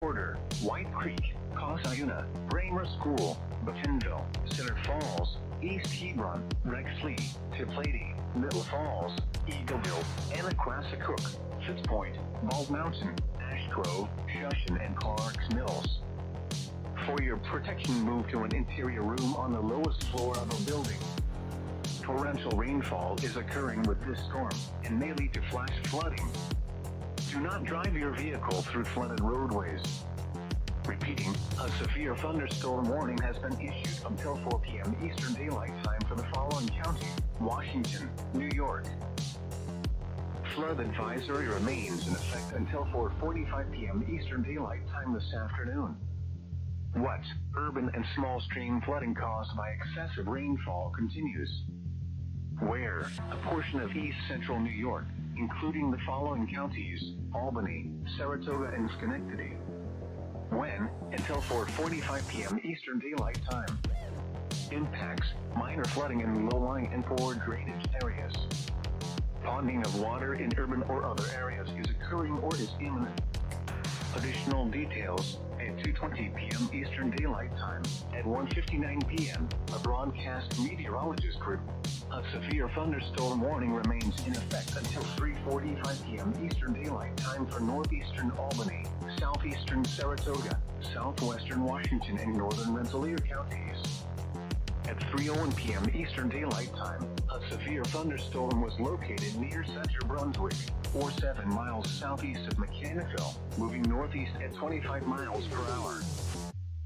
Porter, White Creek, Cosayuna, Bramer School, Buttonville, Cedar Falls, East Hebron, Rexley, Tiplady, Middle Falls, Eagleville, Anaquasacook, Fitzpoint, Bald Mountain, Ash Grove, Shushan, and Clarks Mills. For your protection, move to an interior room on the lowest floor of a building. Torrential rainfall is occurring with this storm and may lead to flash flooding. Do not drive your vehicle through flooded roadways. Repeating, a severe thunderstorm warning has been issued until 4 p.m. Eastern Daylight Time for the following county: Washington, New York. Flood advisory remains in effect until 4:45 p.m. Eastern Daylight Time this afternoon. Wet, urban and small stream flooding caused by excessive rainfall continues. Where, a portion of east central New York, including the following counties: Albany, Saratoga, and Schenectady. When, until 4:45 p.m. Eastern Daylight Time. Impacts, minor flooding in low-lying and poor drainage areas. Ponding of water in urban or other areas is occurring or is imminent. Additional details, at 2:20 p.m. Eastern Daylight Time, at 1:59 p.m., a broadcast meteorologist group. A severe thunderstorm warning remains in effect until 3:45 p.m. Eastern Daylight Time for northeastern Albany, southeastern Saratoga, southwestern Washington, and northern Rensselaer counties. At 3:01 p.m. Eastern Daylight Time, a severe thunderstorm was located near Center Brunswick, or 7 miles southeast of Mechanicville, moving northeast at 25 miles per hour.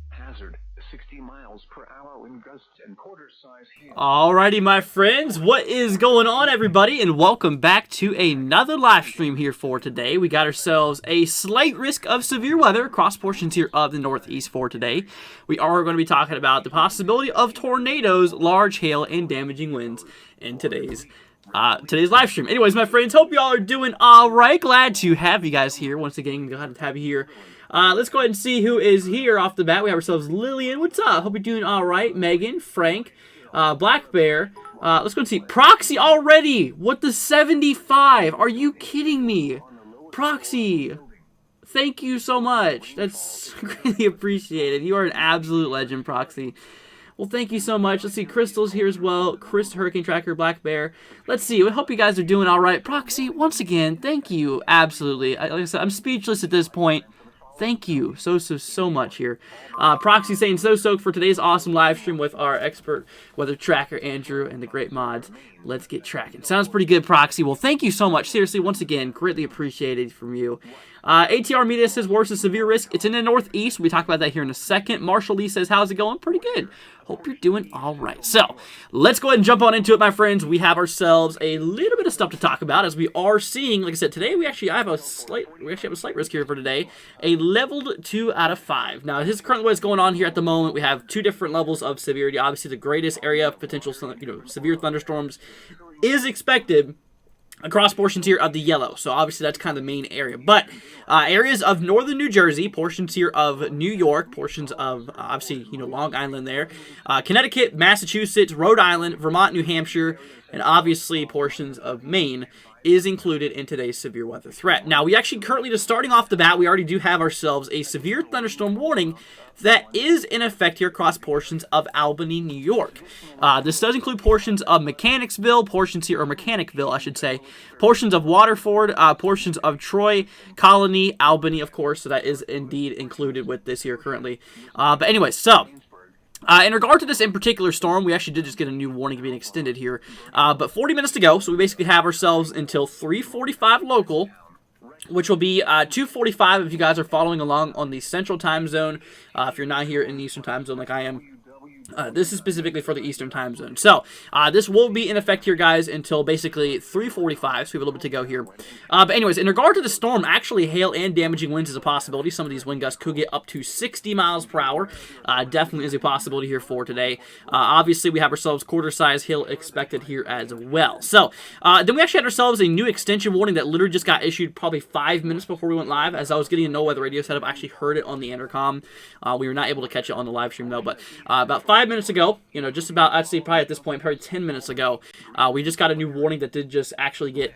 Hazard, 60 miles per hour wind gusts and quarter-size hail. Alrighty, my friends, what is going on, everybody, and welcome back to another live stream here for today. We got ourselves a slight risk of severe weather across portions here of the Northeast for today. We are going to be talking about the possibility of tornadoes, large hail, and damaging winds in today's live stream. Anyways, my friends, hope y'all are doing all right. Glad to have you guys here once again. Glad to have you here. Let's go ahead and see who is here off the bat. We have ourselves Lillian. What's up? Hope you're doing all right. Megan, Frank, Black Bear. Let's go and see. Proxy already. What the 75? Are you kidding me? Proxy. Thank you so much. That's greatly appreciated. You are an absolute legend, Proxy. Well, thank you so much. Let's see. Crystal's here as well. Chris, Hurricane Tracker, Black Bear. Let's see. We hope you guys are doing all right. Proxy, once again, thank you. Absolutely. Like I said, I'm speechless at this point. Thank you so much here. Proxy saying, so stoked for today's awesome live stream with our expert weather tracker, Andrew, and the great mods. Let's get tracking. Sounds pretty good, Proxy. Well, thank you so much. Seriously, once again, greatly appreciated from you. ATR Media says, worse is severe risk. It's in the Northeast. We'll talk about that here in a second. Marshall Lee says, how's it going? Pretty good. Hope you're doing all right. So, let's go ahead and jump on into it, my friends. We have ourselves a little bit of stuff to talk about, as we are seeing, like I said, today we actually have a slight risk here for today. A leveled 2 out of 5. Now, this is currently what's going on here at the moment. We have 2 different levels of severity. Obviously, the greatest area of potential, severe thunderstorms is expected across portions here of the yellow. So obviously that's kind of the main area. But areas of northern New Jersey, portions here of New York, portions of obviously, Long Island there, Connecticut, Massachusetts, Rhode Island, Vermont, New Hampshire, and obviously portions of Maine is included in today's severe weather threat. Now, we actually currently, just starting off the bat, we already do have ourselves a severe thunderstorm warning that is in effect here across portions of Albany, New York. This does include portions of Mechanicsville, Mechanicville, I should say, portions of Waterford, portions of Troy, Colony, Albany, of course, so that is indeed included with this here currently. But anyway, so in regard to this in particular storm, we actually did just get a new warning being extended here. But 40 minutes to go, so we basically have ourselves until 3:45 local, which will be 2:45 if you guys are following along on the Central Time Zone. If you're not here in the Eastern Time Zone like I am, this is specifically for the Eastern Time Zone. So, this will be in effect here, guys, until basically 3:45, so we have a little bit to go here. But anyways, in regard to the storm, actually hail and damaging winds is a possibility. Some of these wind gusts could get up to 60 miles per hour. Definitely is a possibility here for today. Obviously, we have ourselves quarter-size hail expected here as well. So, then we actually had ourselves a new extension warning that literally just got issued probably 5 minutes before we went live. As I was getting a no weather radio setup, I actually heard it on the intercom. We were not able to catch it on the live stream, though, but about 5 5 minutes ago, just about, I'd say probably at this point, probably 10 minutes ago, we just got a new warning that did just actually get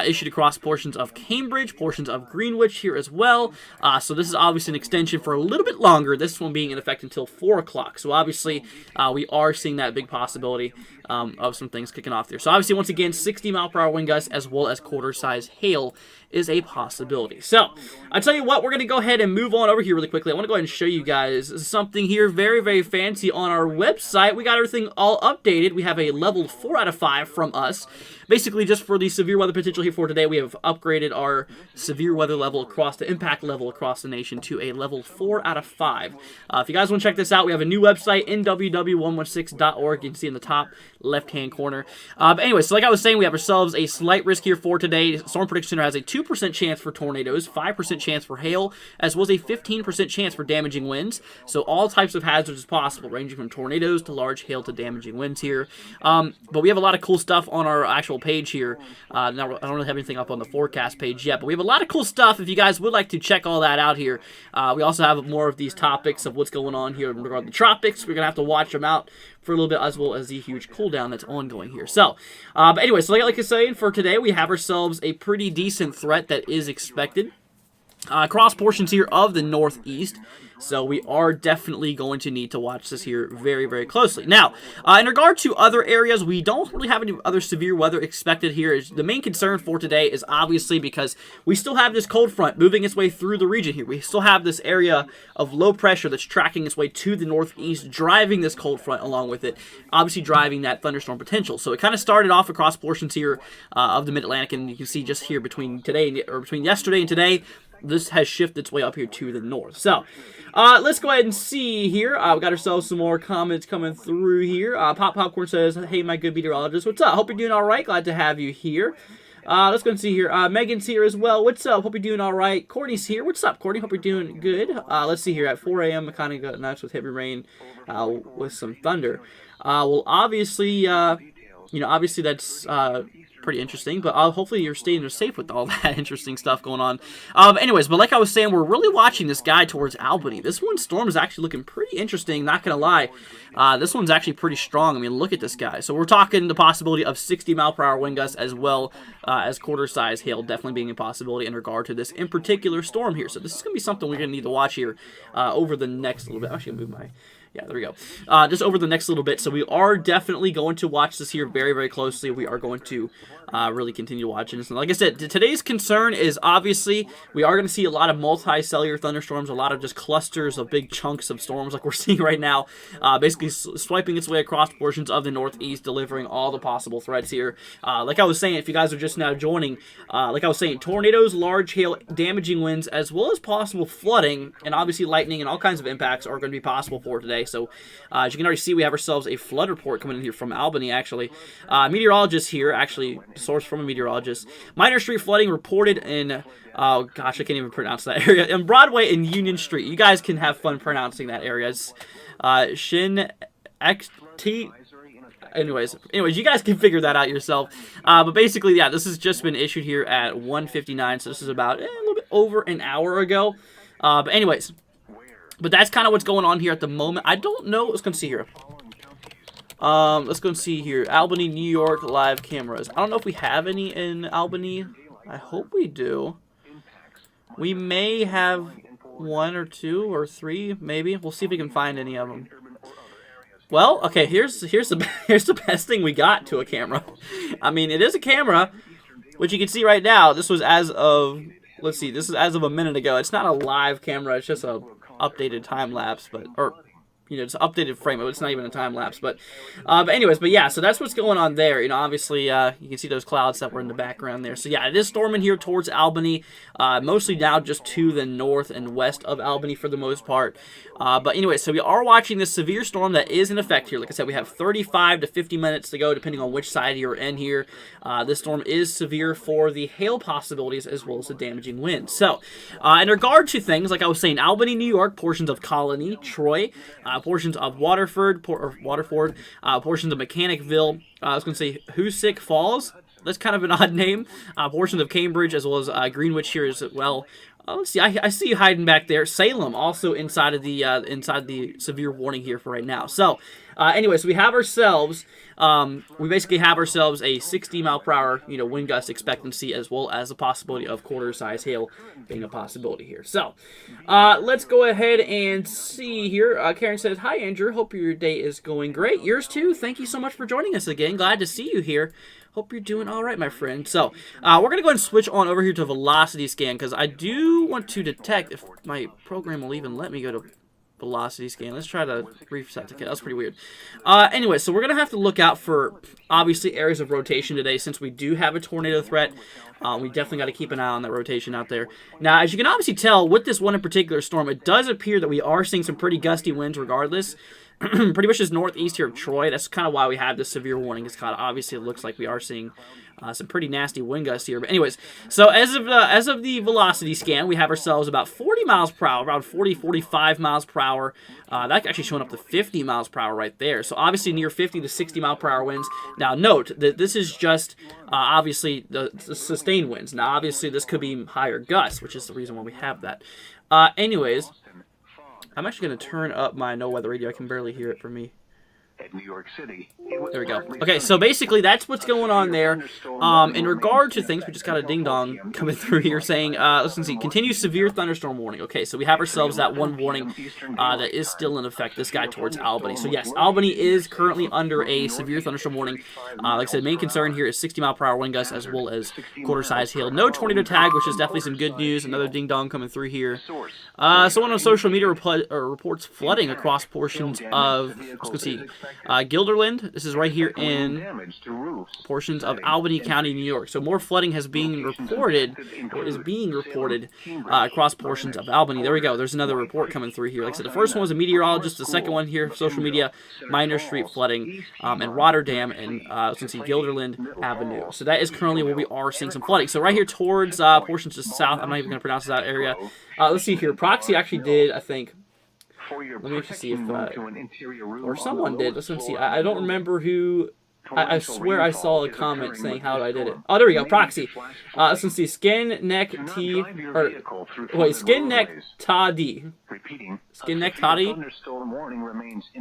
issued across portions of Cambridge, portions of Greenwich here as well. So this is obviously an extension for a little bit longer, this one being in effect until 4 o'clock. So obviously, we are seeing that big possibility of some things kicking off there. So obviously, once again, 60-mile-per-hour wind gusts as well as quarter-size hail is a possibility. So I'll tell you what, we're going to go ahead and move on over here really quickly. I want to go ahead and show you guys something here very, very fancy on our website. We got everything all updated. We have a level 4 out of 5 from us. Basically, just for the severe weather potential here for today, we have upgraded our severe weather level across the impact level across the nation to a level 4 out of 5. If you guys want to check this out, we have a new website, nww116.org. You can see in the top left-hand corner. But anyway, so like I was saying, we have ourselves a slight risk here for today. Storm Prediction Center has a 2% chance for tornadoes, 5% chance for hail, as well as a 15% chance for damaging winds. So all types of hazards is possible, ranging from tornadoes to large hail to damaging winds here. But we have a lot of cool stuff on our actual page here. Now, I don't really have anything up on the forecast page yet, but we have a lot of cool stuff if you guys would like to check all that out here. We also have more of these topics of what's going on here in regard to the tropics. We're going to have to watch them out for a little bit, as well as the huge cool down that's ongoing here. So, but anyway, so like I was saying, for today, we have ourselves a pretty decent threat that is expected across portions here of the northeast. So we are definitely going to need to watch this here very, very closely. Now, in regard to other areas, we don't really have any other severe weather expected here. The main concern for today is obviously because we still have this cold front moving its way through the region here. We still have this area of low pressure that's tracking its way to the northeast, driving this cold front along with it, obviously driving that thunderstorm potential. So it kind of started off across portions here of the Mid-Atlantic, and you can see just here between yesterday and today, this has shifted its way up here to the north. So, let's go ahead and see here. We got ourselves some more comments coming through here. Pop Popcorn says, "Hey, my good meteorologist, what's up? Hope you're doing all right. Glad to have you here." Let's go and see here. Megan's here as well. What's up? Hope you're doing all right. Courtney's here. What's up, Courtney? Hope you're doing good. Let's see here. At 4 a.m., it kind of got nice with heavy rain with some thunder. Well, obviously, obviously that's pretty interesting, but hopefully you're staying safe with all that interesting stuff going on. Anyways, but like I was saying, we're really watching this guy towards Albany. This one storm is actually looking pretty interesting, not gonna lie. This one's actually pretty strong. I mean, look at this guy. So we're talking the possibility of 60-mile-per-hour wind gusts as well as quarter-size hail definitely being a possibility in regard to this in particular storm here. So this is gonna be something we're gonna need to watch here over the next little bit. I'm actually gonna move my... Yeah, there we go. Just over the next little bit. So we are definitely going to watch this here very, very closely. We are going to really continue watching this. And like I said, today's concern is obviously we are going to see a lot of multi-cellular thunderstorms, a lot of just clusters of big chunks of storms like we're seeing right now, basically swiping its way across portions of the northeast, delivering all the possible threats here. Like I was saying, if you guys are just now joining, like I was saying, tornadoes, large hail, damaging winds, as well as possible flooding, and obviously lightning and all kinds of impacts are going to be possible for today. So, as you can already see, we have ourselves a flood report coming in here from Albany, actually. Meteorologist here, actually, source from a meteorologist. Minor street flooding reported in, oh gosh, I can't even pronounce that area, in Broadway and Union Street. You guys can have fun pronouncing that area. It's Shin XT. Anyways, you guys can figure that out yourself. But basically, yeah, this has just been issued here at 1:59, so this is about a little bit over an hour ago. But anyways... But that's kind of what's going on here at the moment. I don't know. Let's go and see here. Let's go and see here. Albany, New York, live cameras. I don't know if we have any in Albany. I hope we do. We may have 1 or 2 or 3, maybe. We'll see if we can find any of them. Well, okay. Here's the best thing we got to a camera. I mean, it is a camera, which you can see right now. This was as of. Let's see. This is as of a minute ago. It's not a live camera. It's just a updated time lapse, it's an updated frame. It's not even a time lapse, but anyways, but yeah, so that's what's going on there. Obviously, you can see those clouds that were in the background there. So yeah, it is storming here towards Albany, mostly now just to the north and west of Albany for the most part. But anyway, so we are watching this severe storm that is in effect here. Like I said, we have 35 to 50 minutes to go, depending on which side you're in here. This storm is severe for the hail possibilities as well as the damaging winds. So, in regard to things, like I was saying, Albany, New York, portions of Colony, Troy, portions of Waterford, portions of Mechanicville, I was going to say Hoosick Falls. That's kind of an odd name. Portions of Cambridge as well as Greenwich here as well. Let's see. I see you hiding back there. Salem also inside of the severe warning here for right now. So, anyway, so we have ourselves. We basically have ourselves a 60 mile per hour, wind gust expectancy, as well as the possibility of quarter size hail being a possibility here. So, let's go ahead and see here. Karen says, "Hi Andrew, hope your day is going great. Yours too. Thank you so much for joining us again. Glad to see you here. Hope you're doing all right, my friend." So, we're going to go ahead and switch on over here to velocity scan, because I do want to detect if my program will even let me go to velocity scan. Let's try to reset the kit. That's pretty weird. Anyway, so we're going to have to look out for, obviously, areas of rotation today, since we do have a tornado threat. We definitely got to keep an eye on that rotation out there. Now, as you can obviously tell, with this one in particular storm, it does appear that we are seeing some pretty gusty winds regardless. Pretty much just northeast here of Troy. That's kind of why we have this severe warning. It's kind of obviously it looks like we are seeing some pretty nasty wind gusts here. But anyways, so as of the velocity scan, we have ourselves about 40 miles per hour, around 40, 45 miles per hour. That's actually showing up to 50 miles per hour right there. So obviously near 50 to 60 mile per hour winds. Now note that this is just obviously the sustained winds. Now obviously this could be higher gusts, which is the reason why we have that. Anyways, I'm actually going to turn up my no weather radio. I can barely hear it from me. At New York City, there we go. Okay, so basically that's what's going on there. In regard to things, we just got a ding-dong coming through here saying, let's see, continued severe thunderstorm warning. Okay, so we have ourselves that one warning that is still in effect, this guy towards Albany. So yes, Albany is currently under a severe thunderstorm warning. Like I said, main concern here is 60 mile per hour wind gusts as well as quarter-size hail. No tornado tag, which is definitely some good news. Another ding-dong coming through here. Someone on social media reports flooding across portions of, let's see, Guilderland. This is right here in portions of Albany County, New York. So more flooding has been reported, or is being reported, across portions of Albany. There we go. There's another report coming through here. Like I said, the first one was a meteorologist. The second one here, social media, minor street flooding in Rotterdam and let's see, Guilderland Avenue. So that is currently where we are seeing some flooding. So right here towards portions just south. I'm not even going to pronounce that area. Let's see here. Proxy actually did, I think. Let me actually see if, or someone did. Let's see. I don't remember who. I swear I saw a comment saying how I did it. Oh, there we go. Proxy. Let's see. Skin, neck, T. Or, wait, skin, neck, toddy. Skin, neck, toddy?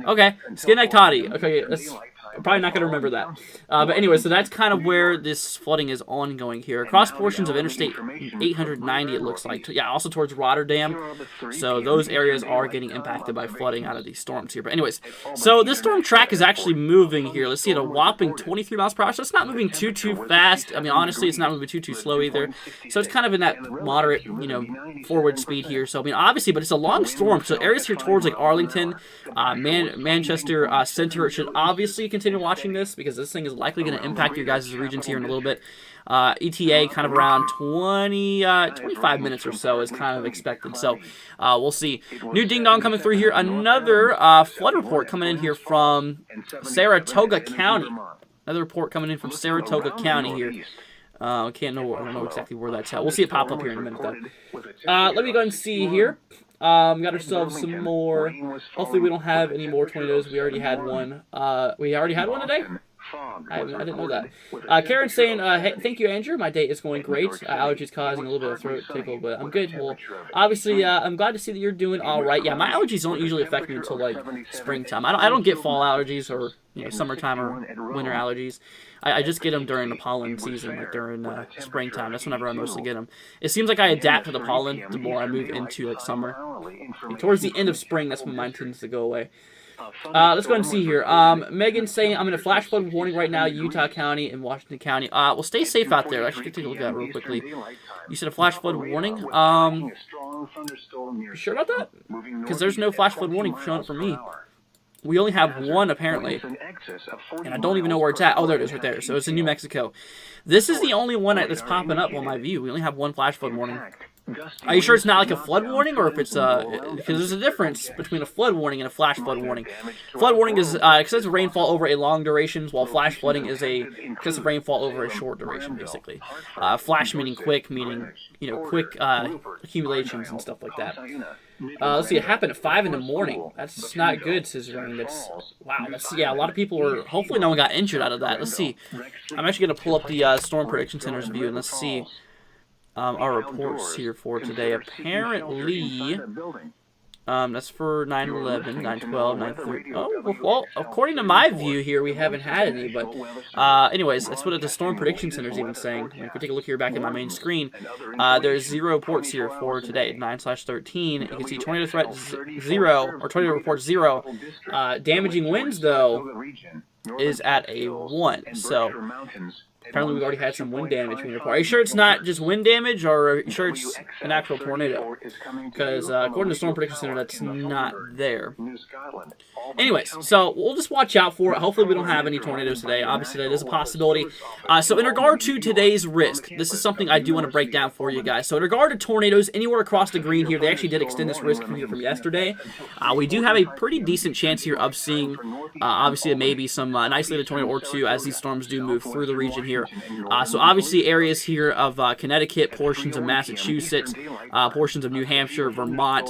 Okay. Skin, neck, toddy. Okay, that's... I'm probably not going to remember that. But anyway, so that's kind of where this flooding is ongoing here. Across portions of Interstate 890, it looks like. Yeah, also towards Rotterdam. So those areas are getting impacted by flooding out of these storms here. But anyways, so this storm track is actually moving here. Let's see, at a whopping 23 miles per hour. So it's not moving too fast. I mean, honestly, it's not moving too slow either. So it's kind of in that moderate, forward speed here. So, I mean, obviously, but it's a long storm. So areas here towards, like, Arlington, Manchester Center, it should obviously continue watching this, because this thing is likely going to impact your guys' regions here in a little bit. ETA kind of around 25 minutes or so is kind of expected. So we'll see. New ding dong coming through here. Another flood report coming in here from Saratoga County. Another report coming in from Saratoga County here. I don't know exactly where that's at. We'll see it pop up here in a minute though. Let me go and see here. We got ourselves some more. Hopefully we don't have any more tornadoes. We already had one. We already had one today? I didn't know that. Karen's saying, hey, thank you, Andrew. My day is going great. Allergies causing a little bit of throat tickle, but I'm good. Well, obviously, I'm glad to see that you're doing all right. Yeah, my allergies don't usually affect me until, like, springtime. I don't get fall allergies or, summertime or winter allergies. I just get them during the pollen season, like during springtime. That's whenever I mostly get them. It seems like I adapt to the pollen the more I move into, like, summer. Towards the end of spring, that's when mine tends to go away. Let's go ahead and see here. Megan's saying, I'm in a flash flood warning right now, Utah County and Washington County. Well, stay safe out there. Actually, take a look at that real quickly. You said a flash flood warning? You sure about that? Because there's no flash flood warning showing up for me. We only have one, apparently. And I don't even know where it's at. Oh, there it is right there. So it's in New Mexico. This is the only one that's popping up on my view. We only have one flash flood warning. Are you sure it's not like a flood warning, or if it's because there's a difference between a flood warning and a flash flood warning. Flood warning is excessive rainfall over a long duration, while flash flooding is a excessive rainfall over a short duration, basically. Flash meaning quick, meaning quick accumulations and stuff like that. Let's see, it happened at 5 in the morning. That's not good, says Rain. That's wow. Yeah, a lot of people were. Hopefully, no one got injured out of that. Let's see. I'm actually gonna pull up the Storm Prediction Center's view and let's see. our reports here for today. Apparently, that's for 9/11, 9/12, 9/3. Oh, well, according to my view here, we haven't had any. But anyways, that's what the Storm Prediction Center is even saying. If we take a look here back at my main screen, there's 0 reports here for today, 9/13. You can see tornado threat 0, or tornado report 0. Damaging winds, though, is at a 1. So apparently we've already had some wind damage being reported. Are you sure it's not just wind damage, or are you sure it's an actual tornado? Because according to the Storm Prediction Center, that's not there. Anyways, so we'll just watch out for it. Hopefully we don't have any tornadoes today. Obviously, that is a possibility. So in regard to today's risk, this is something I do want to break down for you guys. So in regard to tornadoes, anywhere across the green here, they actually did extend this risk from yesterday. We do have a pretty decent chance here of seeing, obviously, maybe some an isolated tornado or two as these storms do move through the region here. So obviously areas here of Connecticut, portions of Massachusetts, portions of New Hampshire, Vermont,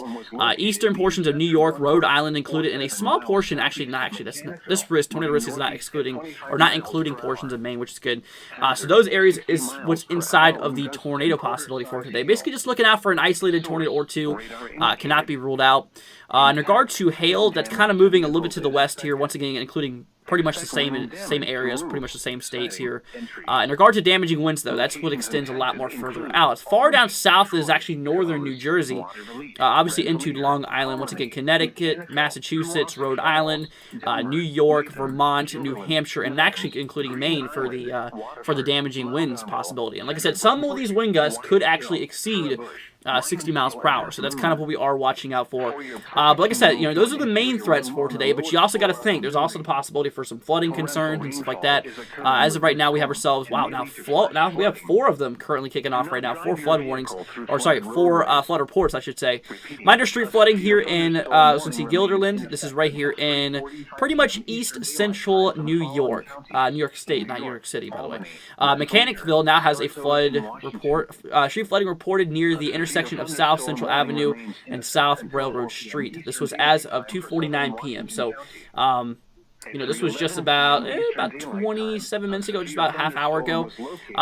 eastern portions of New York, Rhode Island included, and a small portion, this risk, tornado risk is not including portions of Maine, which is good. So those areas is what's inside of the tornado possibility for today. Basically just looking out for an isolated tornado or two, cannot be ruled out. In regard to hail, that's kind of moving a little bit to the west here, once again including pretty much the same areas, pretty much the same states here. In regard to damaging winds, though, that's what extends a lot more further out. Far down south is actually northern New Jersey, obviously into Long Island. Once again, Connecticut, Massachusetts, Rhode Island, New York, Vermont, New Hampshire, and actually including Maine for the damaging winds possibility. And like I said, some of these wind gusts could actually exceed 60 miles per hour. So that's kind of what we are watching out for. But like I said, those are the main threats for today, but you also got to think there's also the possibility for some flooding concerns and stuff like that. As of right now, we have ourselves, now we have 4 of them currently kicking off right now. 4 flood warnings, or sorry, 4 flood reports, I should say. Minor street flooding here in, let's see, Guilderland. This is right here in pretty much east central New York. New York State, not New York City, by the way. Mechanicsville now has a flood report, street flooding reported near the intersection of South Central Avenue and South Railroad Street. This was as of 2:49 p.m. So, this was just about 27 minutes ago, just about a half hour ago.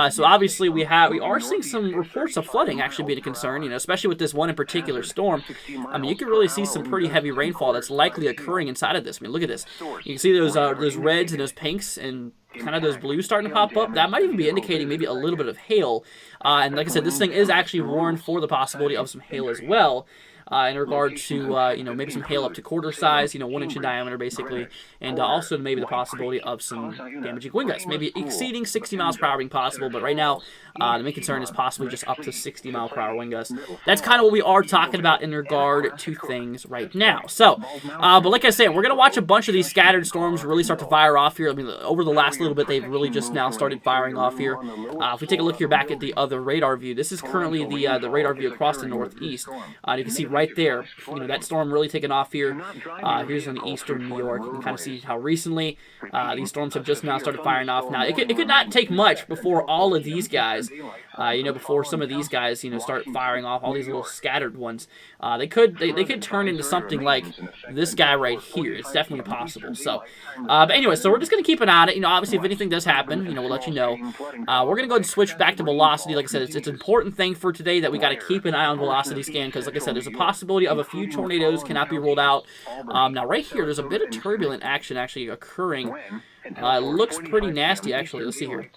So obviously we are seeing some reports of flooding actually being a concern, especially with this one in particular storm. I mean, you can really see some pretty heavy rainfall that's likely occurring inside of this. I mean, look at this. You can see those reds and those pinks and kind of those blues starting to pop up. That might even be indicating maybe a little bit of hail. And like I said, this thing is actually warned for the possibility of some hail as well. In regard to, maybe some hail up to quarter size, 1 inch in diameter, basically, and also maybe the possibility of some damaging wind gusts, maybe exceeding 60 miles per hour being possible, but right now, the main concern is possibly just up to 60 mile per hour wind gusts. That's kind of what we are talking about in regard to things right now. So, but like I said, we're going to watch a bunch of these scattered storms really start to fire off here. I mean, over the last little bit, they've really just now started firing off here. If we take a look here back at the other radar view, this is currently the radar view across the northeast. You can see right there, that storm really taken off here. Here's in the eastern New York. You can kind of see how recently these storms have just now started firing off. Now, it could not take much before all of these guys, before some of these guys, start firing off all these little scattered ones. They could turn into something like this guy right here. It's definitely possible. So, but anyway, so we're just going to keep an eye on it. Obviously, if anything does happen, we'll let you know. We're going to go ahead and switch back to velocity. Like I said, it's an important thing for today that we got to keep an eye on velocity scan because, like I said, there's a possibility of a few tornadoes, cannot be ruled out. Now, right here, there's a bit of turbulent action actually occurring. Looks pretty nasty, actually. Let's see here.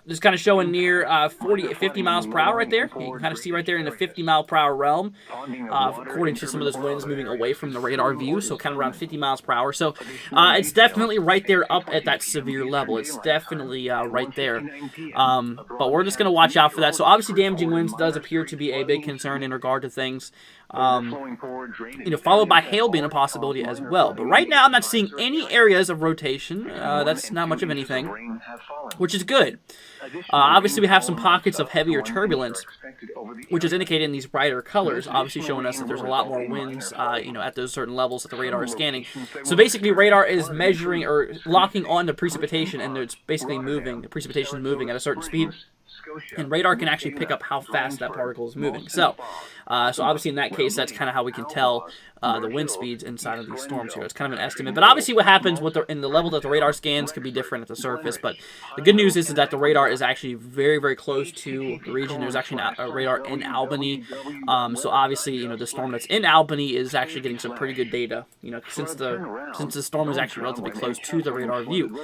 Just kind of showing near 50 miles per hour right there. You can kind of see right there in the 50 mile per hour realm, according to some of those winds moving away from the radar view, so kind of around 50 miles per hour. So it's definitely right there up at that severe level. It's definitely right there. But we're just going to watch out for that. So obviously damaging winds does appear to be a big concern in regard to things. Followed by hail being a possibility as well. But right now I'm not seeing any areas of rotation. That's not much of anything, which is good. Obviously, we have some pockets of heavier turbulence, which is indicated in these brighter colors, obviously showing us that there's a lot more winds, at those certain levels that the radar is scanning. So basically, radar is measuring or locking on the precipitation, and it's basically moving. The precipitation is moving at a certain speed, and radar can actually pick up how fast that particle is moving. So, So obviously in that case, that's kind of how we can tell the wind speeds inside of these storms here. It's kind of an estimate, but obviously what happens with in the level that the radar scans could be different at the surface. But the good news is that the radar is actually very, very close to the region. There's actually a radar in Albany, so obviously the storm that's in Albany is actually getting some pretty good data. Since the storm is actually relatively close to the radar view.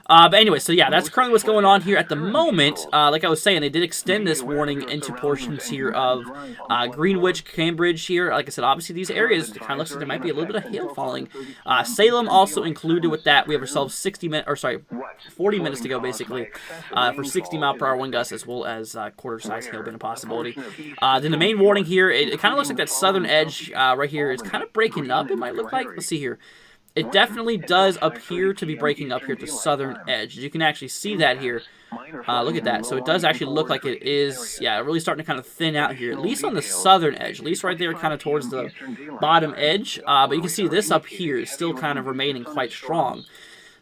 But anyway, so yeah, that's currently what's going on here at the moment. Like I was saying, they did extend this warning into portions here of Greenwich, Cambridge here. Like I said, obviously these areas, it kind of looks like there might be a little bit of hail falling. Salem also included with that. We have ourselves 40 minutes to go basically for 60-mile-per-hour wind gusts, as well as quarter-size hail being a possibility. Then the main warning here, it kind of looks like that southern edge right here is kind of breaking up. It might look like. Let's see here. It definitely does appear to be breaking up here at the southern edge. You can actually see that here. Look at that. So it does actually look like it is, really starting to kind of thin out here, at least on the southern edge, at least right there kind of towards the bottom edge. But you can see this up here is still kind of remaining quite strong.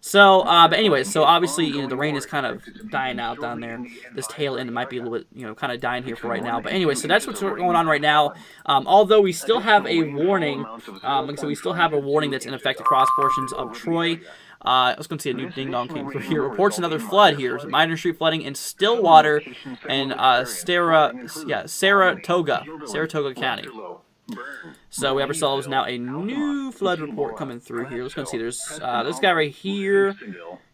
So, but anyway, so obviously, the rain is kind of dying out down there. This tail end might be a little bit, kind of dying here for right now. But anyway, so that's what's going on right now. Although we still have a warning, so we still have a warning that's in effect across portions of Troy. I was going to see a new ding-dong came through here. Reports another flood here. Minor street flooding in Stillwater and Saratoga County. So we have ourselves now a new flood report coming through here. Let's go and see. There's this guy right here.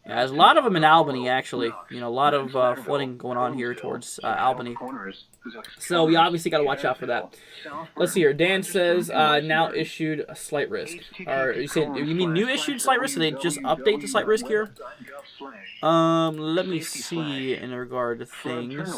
Yeah, there's a lot of them in Albany, actually. A lot of flooding going on here towards Albany. So we obviously got to watch out for that. Let's see here. Dan says now issued a slight risk. Or you mean new issued slight risk? So they just update the slight risk here? Let me see in regard to things.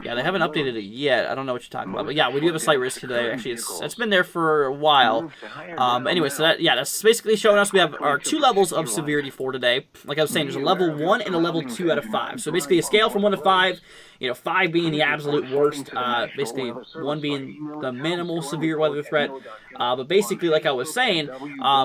Yeah, they haven't updated it yet. I don't know what you're talking about, but yeah, we do have a slight risk today. Actually, it's been there for a while. Anyway, so that's basically showing us we have our 2 levels of severity for today. Like I was saying, there's a level 1 and a level 2 out of 5. So basically, a scale from 1 to 5. 5 being the absolute worst, basically 1 being the minimal severe weather threat. But basically, like I was saying,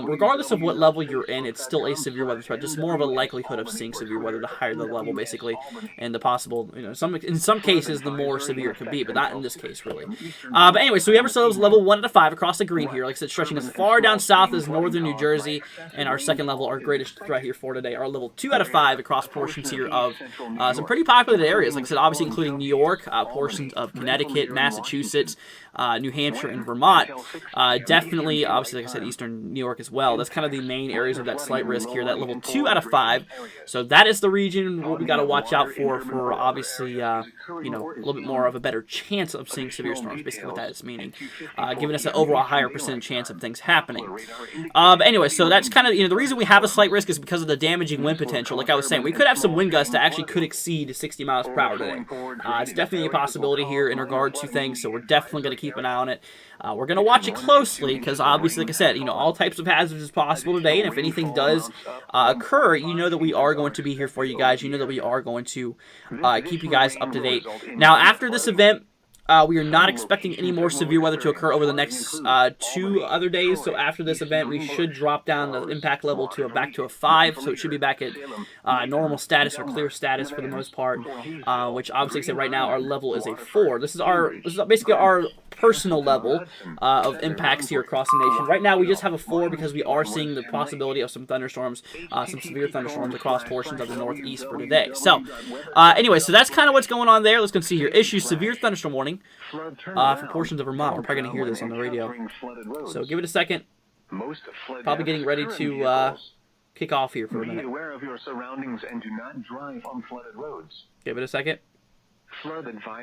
regardless of what level you're in, it's still a severe weather threat. Just more of a likelihood of seeing severe weather the higher the level, basically, and the possible, in some cases, the more severe it could be, but not in this case, really. But anyway, so we have ourselves level 1 out of 5 across the green here. Like I said, stretching as far down south as northern New Jersey, and our second level, our greatest threat here for today, our level 2 out of 5 across portions here of some pretty populated areas. Like I said, obviously including New York, portions of Connecticut, Massachusetts, New Hampshire, and Vermont. Definitely, obviously, like I said, eastern New York as well. That's kind of the main areas of that slight risk here, that level 2 out of 5. So that is the region what we got to watch out for obviously, a little bit more of a better chance of seeing severe storms, basically what that is meaning, giving us an overall higher percentage chance of things happening. But anyway, so that's kind of, the reason we have a slight risk is because of the damaging wind potential. Like I was saying, we could have some wind gusts that actually could exceed 60 miles per hour today. It's definitely a possibility here in regard to things, so we're definitely going to keep an eye on it. We're going to watch it closely because obviously, like I said, all types of hazards is possible today, and if anything does occur, that we are going to be here for you guys. That we are going to keep you guys up to date. Now, after this event, we are not expecting any more severe weather to occur over the next 2 other days. So after this event, we should drop down the impact level to back to a 5. So it should be back at normal status or clear status for the most part. Which obviously, like I said, right now our level is a 4. This is basically our personal level of impacts here across the nation. Right now, we just have a 4 because we are seeing the possibility of some thunderstorms, some severe thunderstorms across portions of the Northeast for today. So anyway, so that's kind of what's going on there. Let's go see here. Issue severe thunderstorm warning for portions of Vermont. We're probably going to hear this on the radio. So give it a second. Probably getting ready to kick off here for a minute. Be aware of your surroundings and do not drive on flooded roads. Give it a second.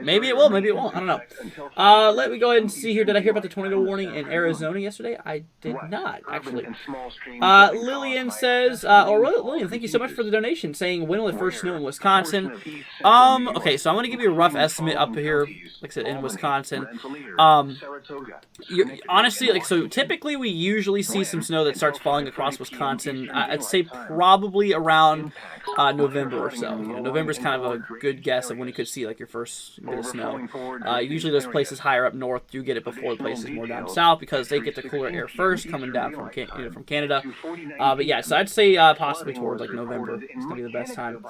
Maybe it will, maybe it won't. I don't know. Let me go ahead and see here. Did I hear about the tornado warning in Arizona yesterday? I did not, actually. Lillian says, Lillian, thank you so much for the donation, saying, when will it first snow in Wisconsin? Okay, so I'm going to give you a rough estimate up here, like I said, in Wisconsin. Honestly, so typically we usually see some snow that starts falling across Wisconsin, I'd say probably around November or so. November's kind of a good guess of when you could see, like, your first bit of snow. Usually those places higher up north do get it before the places more down south because they get the cooler air first coming down from from Canada. But yeah, so I'd say possibly towards like November is gonna be the best time.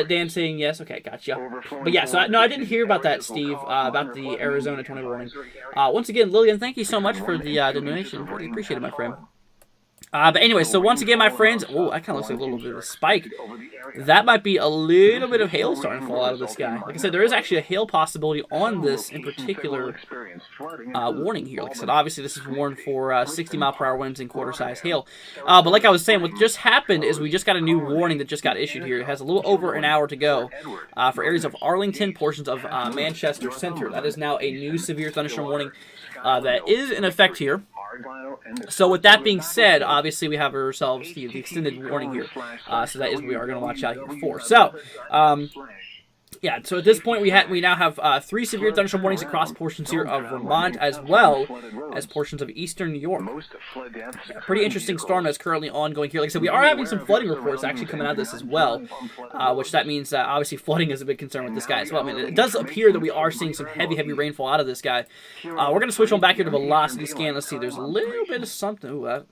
Dan saying yes. Okay, gotcha. But yeah, so I didn't hear about that, Steve, about the Arizona tornado warning. Once again, Lillian, thank you so much for the donation. Really appreciate it, my friend. But anyway, so once again, my friends, oh, that kind of looks like a little bit of a spike. That might be a little bit of hail starting to fall out of the sky. Like I said, there is actually a hail possibility on this in particular warning here. Like I said, obviously this is warned for 60-mile-per-hour winds and quarter-size hail. But like I was saying, what just happened is we just got a new warning that just got issued here. It has a little over an hour to go for areas of Arlington, portions of Manchester Center. That is now a new severe thunderstorm warning that is in effect here. So with that being said, obviously we have ourselves the extended warning here. So that is what we are going to watch out here for. So, yeah, so at this point we now have 3 severe thunderstorm warnings across portions here of Vermont as well as portions of eastern New York. Yeah, pretty interesting storm that's currently ongoing here. Like I said, we are having some flooding reports actually coming out of this as well, which that means obviously flooding is a big concern with this guy as well. I mean, it does appear that we are seeing some heavy rainfall out of this guy. We're going to switch on back here to velocity scan. Let's see, there's a little bit of something. Ooh,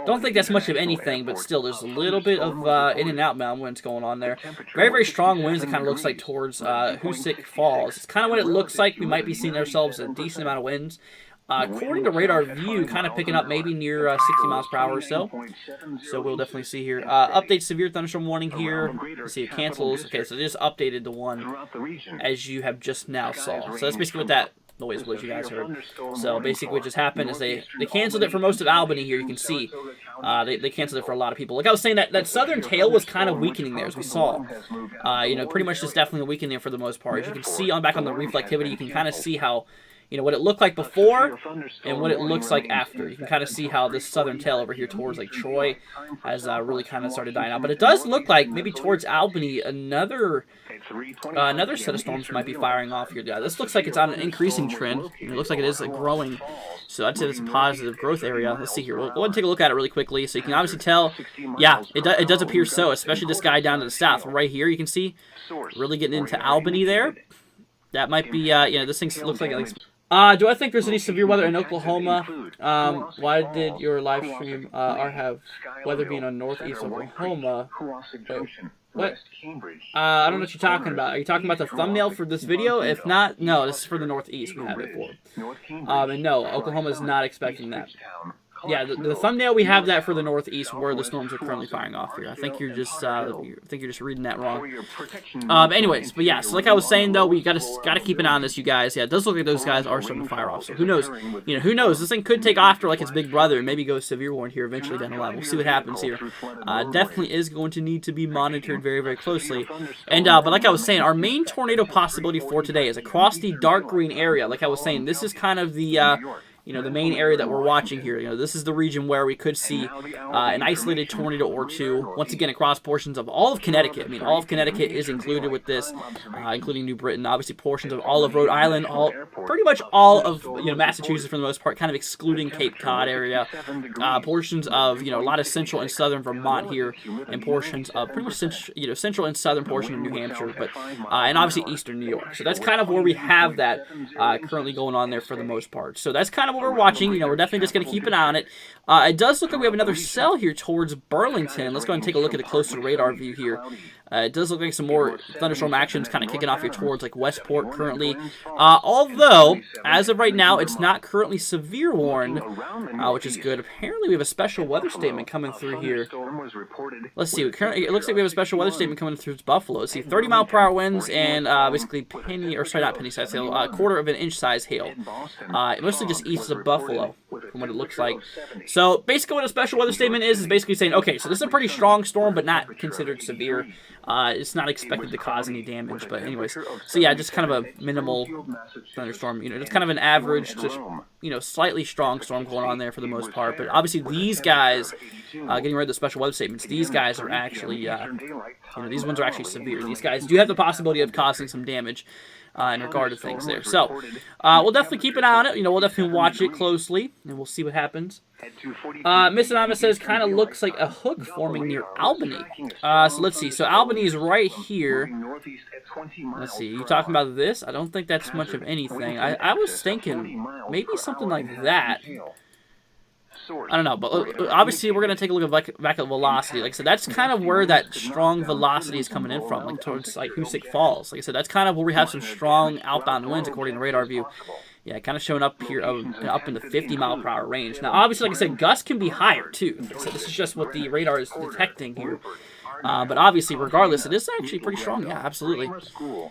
don't think that's much of anything, but still, there's a little bit of in and outbound winds going on there. Very strong winds. It kind of looks like towards Hoosick Falls. It's kind of what it looks like. We might be seeing ourselves a decent amount of winds. According to radar view, kind of picking up maybe near 60 miles per hour or so. So we'll definitely see here. Update severe thunderstorm warning here. Let's see, it cancels. Okay, so they just updated the one as you have just now saw. So that's basically what that noise was you guys heard. So basically what just happened is they canceled it for most of Albany here. You can see they canceled it for a lot of people. Like I was saying, that southern tail was kind of weakening there as we saw. You know, pretty much just definitely weakening for the most part. As you can see back on the reflectivity, you can kind of see how, you know, what it looked like before and what it looks like after. You can kind of see how this southern tail over here towards like Troy has really kind of started dying out. But it does look like maybe towards Albany another set of storms might be firing off here. Yeah, this looks like it's on an increasing trend. It looks like it is growing. So I'd say it's a positive growth area. Let's see here. We'll go ahead and take a look at it really quickly. So you can obviously tell, yeah, it does appear so, especially this guy down to the south. Right here, you can see really getting into Albany there. That might be, you know, this thing looks like do I think there's any severe weather in Oklahoma? Why did your live stream have weather being on northeast Oklahoma? Wait, what? I don't know what you're talking about. Are you talking about the thumbnail for this video? If not, no, this is for the northeast we have it for. And no, Oklahoma is not expecting that. Yeah, the thumbnail we have that for the northeast where the storms are currently firing off here. I think you're just reading that wrong. Anyways, but yeah, so like I was saying though, we gotta keep an eye on this, you guys. Yeah, it does look like those guys are starting to fire off. So who knows? You know, who knows? This thing could take after like its big brother and maybe go severe warning here eventually down the line. We'll see what happens here. Definitely is going to need to be monitored very closely. And but like I was saying, our main tornado possibility for today is across the dark green area. Like I was saying, this is kind of the you know, the main area that we're watching here. You know, this is the region where we could see an isolated tornado or two, once again, across portions of all of Connecticut. I mean, all of Connecticut is included with this, including New Britain, obviously portions of all of Rhode Island, pretty much all of, you know, Massachusetts for the most part, kind of excluding Cape Cod area, portions of, you know, a lot of central and southern Vermont here, and portions of pretty much central and southern portion of New Hampshire, but and obviously eastern New York. So that's kind of where we have that currently going on there for the most part. So that's kind of what we're watching. You know, we're definitely just going to keep an eye on it. It does look like we have another cell here towards Burlington. Let's go ahead and take a look at a closer radar view here. It does look like some more thunderstorm actions kind of kicking off here towards like Westport currently. Although, as of right now, it's not currently severe warned, which is good. Apparently, we have a special weather statement coming through here. Let's see. It looks like we have a special weather statement coming through Buffalo. Let's see, 30-mile-per-hour winds and basically quarter of an inch size hail. Mostly just east of Buffalo, from what it looks like. So basically, what a special weather statement is basically saying, okay, so this is a pretty strong storm, but not considered severe. It's not expected to cause any damage, but anyways. So yeah, just kind of a minimal thunderstorm. You know, just kind of an average, just, you know, slightly strong storm going on there for the most part. But obviously these guys, getting rid of the special weather statements, these guys are actually, you know, these ones are actually severe. These guys do have the possibility of causing some damage. in regard to things there. So we'll definitely keep an eye on it. We'll definitely watch it closely, and we'll see what happens. Miss Anonymous says, kind of looks like a hook forming near Albany. So let's see. So Albany is right here. Let's see. You talking about this? I don't think that's much of anything. I was thinking maybe something like that. I don't know, but obviously we're going to take a look at back at velocity. Like I said, that's kind of where that strong velocity is coming in from, like towards like Hoosick Falls. Like I said, that's kind of where we have some strong outbound winds according to radar view. Yeah, kind of showing up here up in the 50-mile-per-hour range. Now, obviously, like I said, gusts can be higher, too. So this is just what the radar is detecting here. But obviously, regardless, it is actually pretty strong. Yeah, absolutely.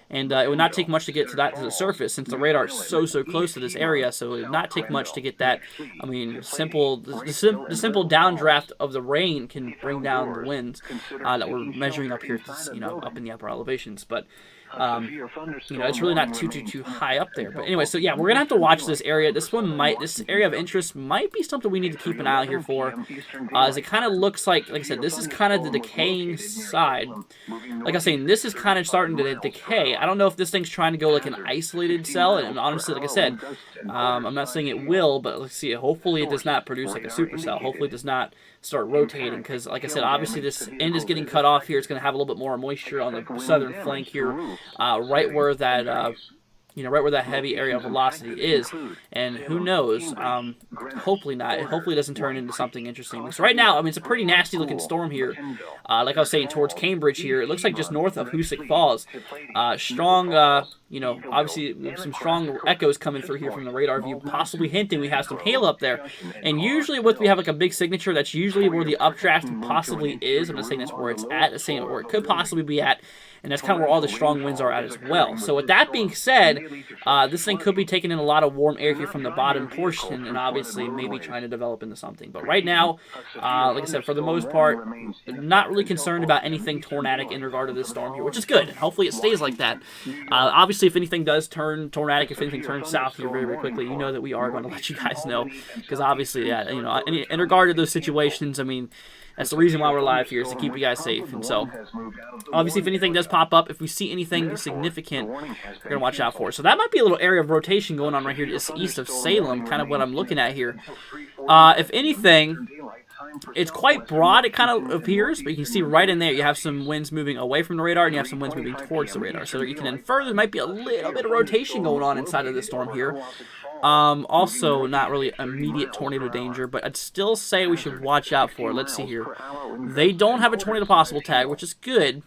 And it would not take much to get to the surface since the radar is so close to this area. So it would not take much to get that. I mean, the simple downdraft of the rain can bring down the winds that we're measuring up here, up in the upper elevations. But it's really not too high up there. But anyway, so yeah, we're gonna have to watch this area. This area of interest might be something we need to keep an eye out here for, as it kind of looks like I said, this is kind of the decaying side. Like I was saying, this is kind of starting to decay. I don't know if this thing's trying to go like an isolated cell, and honestly, like I said, I'm not saying it will, but let's see. Hopefully, it does not produce like a supercell. Hopefully, it does not start rotating, because like I said, obviously this end is getting cut off here. It's going to have a little bit more moisture on the southern flank here, right where that right where that heavy area of velocity is, and who knows, hopefully not. Hopefully it doesn't turn into something interesting. So right now, I mean, it's a pretty nasty looking storm here. Like I was saying, towards Cambridge here, it looks like just north of Hoosick Falls. Strong, obviously some strong echoes coming through here from the radar view, possibly hinting we have some hail up there. And usually when we have like a big signature, that's usually where the updraft possibly is. I'm not saying that's where it's at, I'm saying where it could possibly be at. And that's kind of where all the strong winds are at as well. So with that being said, this thing could be taking in a lot of warm air here from the bottom portion, and obviously maybe trying to develop into something. But right now, like I said, for the most part, not really concerned about anything tornadic in regard to this storm here, which is good. Hopefully it stays like that. Obviously, if anything does turn tornadic, if anything turns south here very quickly, you know that we are going to let you guys know. Because obviously, yeah, in regard to those situations, I mean, that's the reason why we're live here, is to keep you guys safe. And so, obviously, if anything does pop up, if we see anything significant, we're going to watch out for it. So that might be a little area of rotation going on right here just east of Salem, kind of what I'm looking at here. If anything, it's quite broad, it kind of appears, but you can see right in there you have some winds moving away from the radar, and you have some winds moving towards the radar. So you can infer there might be a little bit of rotation going on inside of the storm here. Also, not really immediate tornado danger, but I'd still say we should watch out for it. Let's see here. They don't have a tornado possible tag, which is good.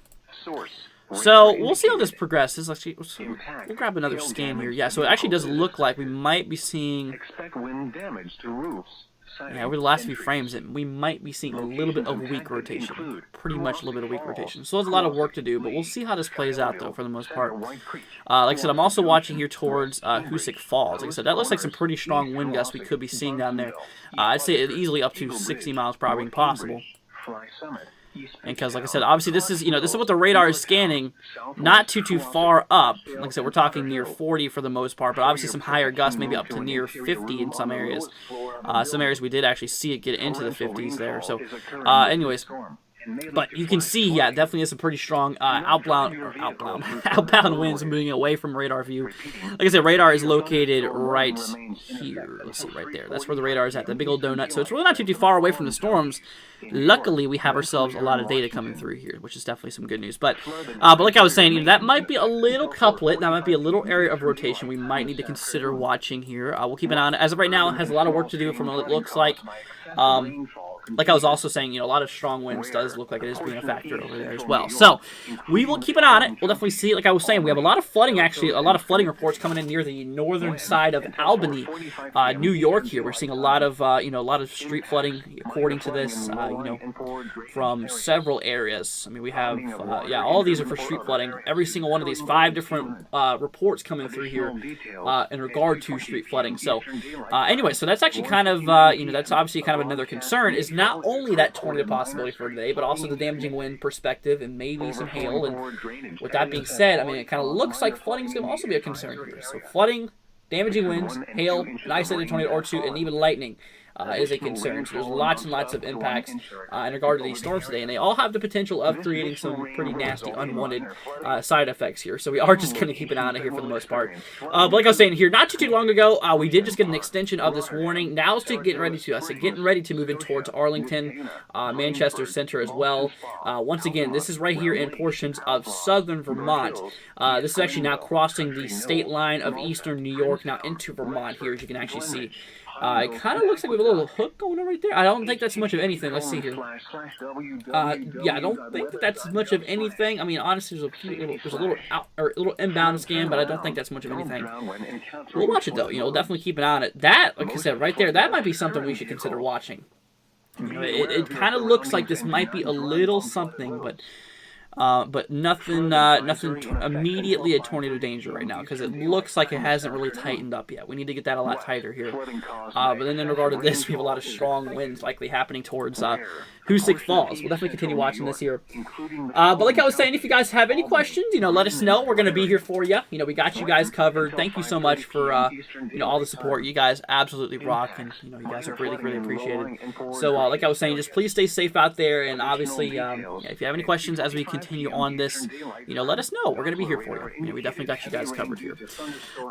So we'll see how this progresses. Actually, we'll grab another scan here. Yeah, so it actually does look like we might be seeing. Expect wind damage to roofs. Yeah, over the last few frames, we might be seeing a little bit of weak rotation. Pretty much a little bit of weak rotation. So there's a lot of work to do, but we'll see how this plays out, though, for the most part. Like I said, I'm also watching here towards Hoosick Falls. Like I said, that looks like some pretty strong wind gusts we could be seeing down there. I'd say it easily up to 60 miles per hour being possible. And because, like I said, obviously this is what the radar is scanning, not too far up. Like I said, we're talking near 40 for the most part, but obviously some higher gusts, maybe up to near 50 in some areas. Some areas we did actually see it get into the 50s there. So, anyways. But you can see, yeah, definitely is a pretty strong outbound winds moving away from radar view. Like I said, radar is located right here. Let's see, right there. That's where the radar is at, the big old donut. So it's really not too far away from the storms. Luckily, we have ourselves a lot of data coming through here, which is definitely some good news. But like I was saying, that might be a little couplet. That might be a little area of rotation we might need to consider watching here. We'll keep an eye on it. As of right now, it has a lot of work to do from what it looks like. Like I was also saying, a lot of strong winds does look like it is being a factor over there as well. So, we will keep an eye on it. We'll definitely see it. Like I was saying, we have a lot of flooding, actually, a lot of flooding reports coming in near the northern side of Albany, New York here. We're seeing a lot of street flooding, according to this, from several areas. I mean, we have, all of these are for street flooding. Every single one of these 5 different reports coming through here in regard to street flooding. So, anyway, so that's actually kind of, that's obviously kind of another concern, is not only that tornado possibility for today, but also the damaging wind perspective and maybe some hail. And with that being said, I mean, it kind of looks like flooding is going to also be a concern here. So flooding, damaging winds, hail, an isolated tornado or two, and even lightning. is a concern. So there's lots and lots of impacts in regard to these storms today, and they all have the potential of creating some pretty nasty, unwanted side effects here. So we are just going to keep an eye on it here for the most part. But like I was saying here, not too long ago, we did just get an extension of this warning. Now it's getting ready to move in towards Arlington, Manchester Center as well. Once again, this is right here in portions of southern Vermont. This is actually now crossing the state line of eastern New York now into Vermont here, as you can actually see. It kind of looks like we have a little hook going on right there. I don't think that's much of anything. Let's see here. Yeah, I don't think that's much of anything. I mean, honestly, there's a little inbound scan, but I don't think that's much of anything. We'll watch it though. We'll definitely keep an eye on it. That, like I said, right there, that might be something we should consider watching. It kind of looks like this might be a little something, but nothing immediately a tornado danger right now, because it looks like it hasn't really tightened up yet. We need to get that a lot tighter here. But then in regard to this, we have a lot of strong winds likely happening towards Hoosick Falls. We'll definitely continue watching this here. But like I was saying, if you guys have any questions, let us know. We're going to be here for you. We got you guys covered. Thank you so much for all the support. You guys absolutely rock, and you guys are really, really appreciated. So like I was saying, just please stay safe out there, and obviously, if you have any questions as we continue on this, let us know. We're going to be here for you. We definitely got you guys covered here.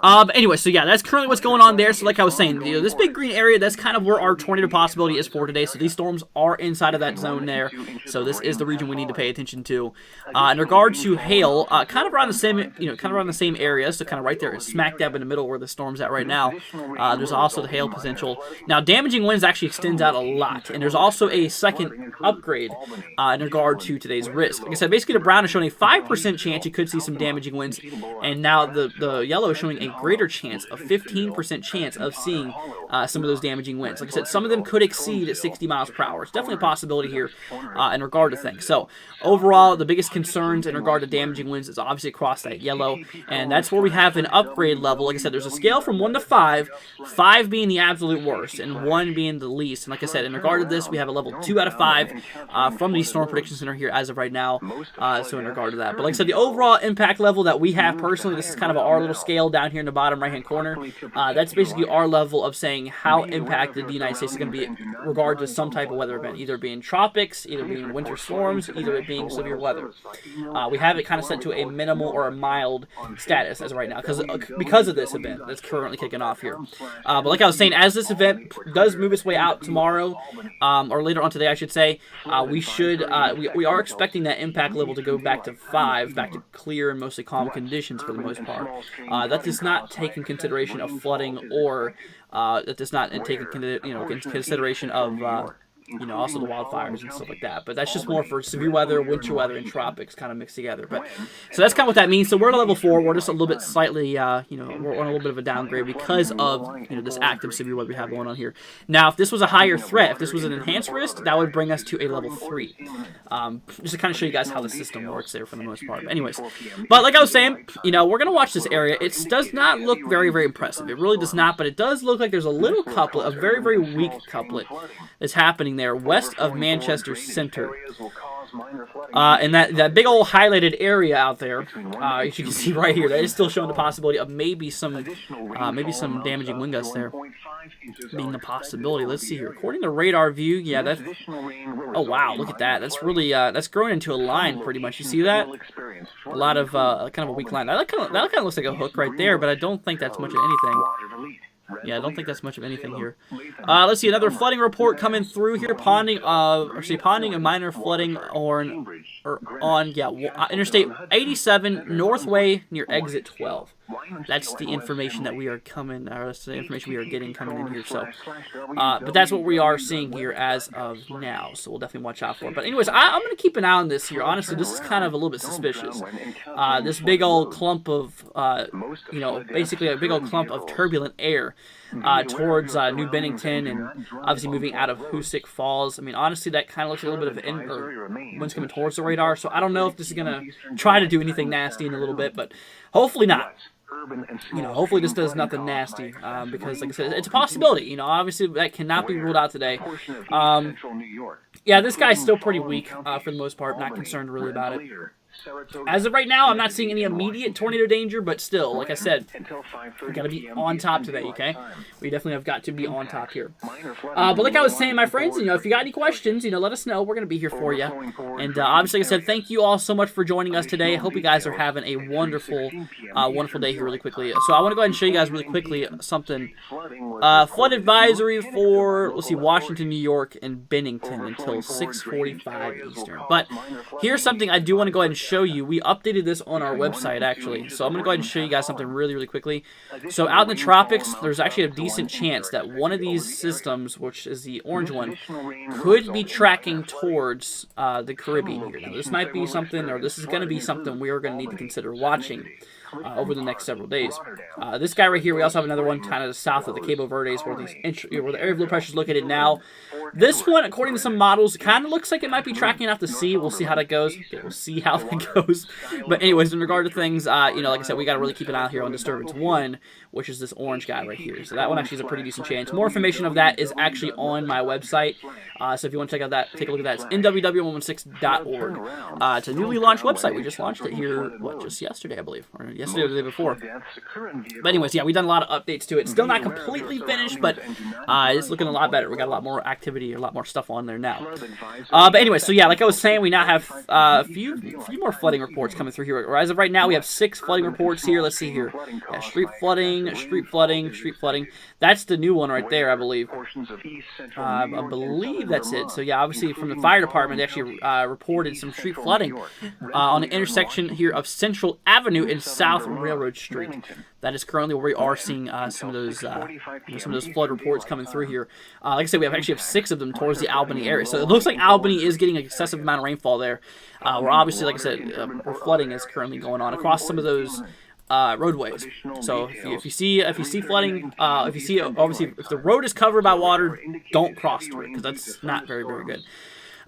Anyway, so yeah, that's currently what's going on there. So like I was saying, this big green area, that's kind of where our tornado possibility is for today. So these storms are inside of that zone there. So this is the region we need to pay attention to. In regard to hail, kind of around the same area, so kind of right there, smack dab in the middle where the storm's at right now. There's also the hail potential. Now, damaging winds actually extends out a lot, and there's also a second upgrade in regard to today's risk. Like I said, basically the brown is showing a 5% chance you could see some damaging winds, and now the yellow is showing a greater chance, a 15% chance of seeing some of those damaging winds. Like I said, some of them could exceed at 60 miles per hour. It's definitely a possibility here in regard to things. So overall, the biggest concerns in regard to damaging winds is obviously across that yellow, and that's where we have an upgrade level. Like I said, there's a scale from 1 to 5, 5 being the absolute worst and 1 being the least. And like I said, in regard to this, we have a level 2 out of 5 from the Storm Prediction Center here as of right now. So in regard to that, but like I said, the overall impact level that we have personally, this is kind of our little scale down here in the bottom right hand corner. That's basically our level of saying how impacted the United States is going to be in regard to some type of weather event, either being tropics, either being winter storms, either it being severe weather. We have it kind of set to a minimal or a mild status as of right now because of this event that's currently kicking off here. But like I was saying, as this event does move its way out tomorrow, or later on today, I should say, we are expecting that impact level to go back to 5, back to clear and mostly calm conditions for the most part. That does not take in consideration of flooding, or that does not take in consideration of also the wildfires and stuff like that. But that's just more for severe weather, winter weather, and tropics kind of mixed together. But so that's kind of what that means. So we're at a level 4. We're just a little bit slightly, we're on a little bit of a downgrade because of this active severe weather we have going on here. Now, if this was a higher threat, if this was an enhanced risk, that would bring us to a level 3. Just to kind of show you guys how the system works there for the most part. But anyways, but like I was saying, we're gonna watch this area. It does not look very, very impressive. It really does not. But it does look like there's a little couplet, a very, very weak couplet that's happening there west of Manchester Center. And that big old highlighted area out there, as you can see right here, that is still showing the possibility of maybe some damaging wind gusts there being the possibility. Let's see here. According to radar view, yeah, that's, oh wow, look at that. That's really that's growing into a line pretty much. You see that? A lot of kind of a weak line. That kind of looks like a hook right there, but I don't think that's much of anything. Yeah, I don't think that's much of anything here. Let's see, another flooding report coming through here. Ponding and minor flooding on Interstate 87 Northway near exit 12. That's the information that we are that's the information we are getting coming in here. So, but that's what we are seeing here as of now. So we'll definitely watch out for it. But anyways, I'm going to keep an eye on this here. Honestly, this is kind of a little bit suspicious. This big old clump of, basically a big old clump of turbulent air towards New Bennington and obviously moving out of Hoosick Falls. I mean, honestly, that kind of looks a little bit of wind's coming towards the radar. So I don't know if this is going to try to do anything nasty in a little bit, but hopefully not. Hopefully this does nothing nasty, because like I said, it's a possibility. Obviously that cannot be ruled out today. Yeah, this guy's still pretty weak for the most part. Not concerned really about it. As of right now, I'm not seeing any immediate tornado danger, but still, like I said, we got to be on top today, okay? We definitely have got to be on top here. But like I was saying, my friends, if you got any questions, let us know. We're going to be here for you. And obviously, like I said, thank you all so much for joining us today. I hope you guys are having a wonderful, wonderful day here really quickly. So I want to go ahead and show you guys really quickly something. Flood advisory for, let's see, Washington, New York, and Bennington until 6:45 Eastern. But here's something I do want to go ahead and show you. We updated this on our website, actually. So I'm going to go ahead and show you guys something really, really quickly. So out in the tropics, there's actually a decent chance that one of these systems, which is the orange one, could be tracking towards the Caribbean here. Now, this might be something, or this is going to be something we are going to need to consider watching over the next several days. This guy right here, we also have another one kind of south of the Cabo Verdes where the area of low pressure is located now. This one, according to some models, kind of looks like it might be tracking out to sea. We'll see how that goes. We'll see how that goes. But anyways, in regard to things, like I said, we got to really keep an eye out here on Disturbance 1, which is this orange guy right here. So that one actually is a pretty decent chance. More information of that is actually on my website. So if you want to check out that, take a look at that. It's nww116.org. It's a newly launched website. We just launched it here, just yesterday, I believe, or yesterday or the day before. But anyways, yeah, we've done a lot of updates to it. Still not completely finished, but it's looking a lot better. We got a lot more activity, a lot more stuff on there now. But anyway, so yeah, like I was saying, we now have a few more flooding reports coming through here. As of right now, we have 6 flooding reports here. Let's see here. Yeah, street flooding, street flooding, street flooding. That's the new one right there, I believe. I believe that's it. So yeah, obviously from the fire department, they actually reported some street flooding on the intersection here of Central Avenue and South Railroad Street. That is currently where we are seeing some of those flood reports coming through here. Like I said, we actually have 6 of them towards the Albany area. So it looks like Albany is getting an excessive amount of rainfall there. Where obviously, like I said, where flooding is currently going on across some of those roadways. So if you see flooding, if the road is covered by water, don't cross through it because that's not very good.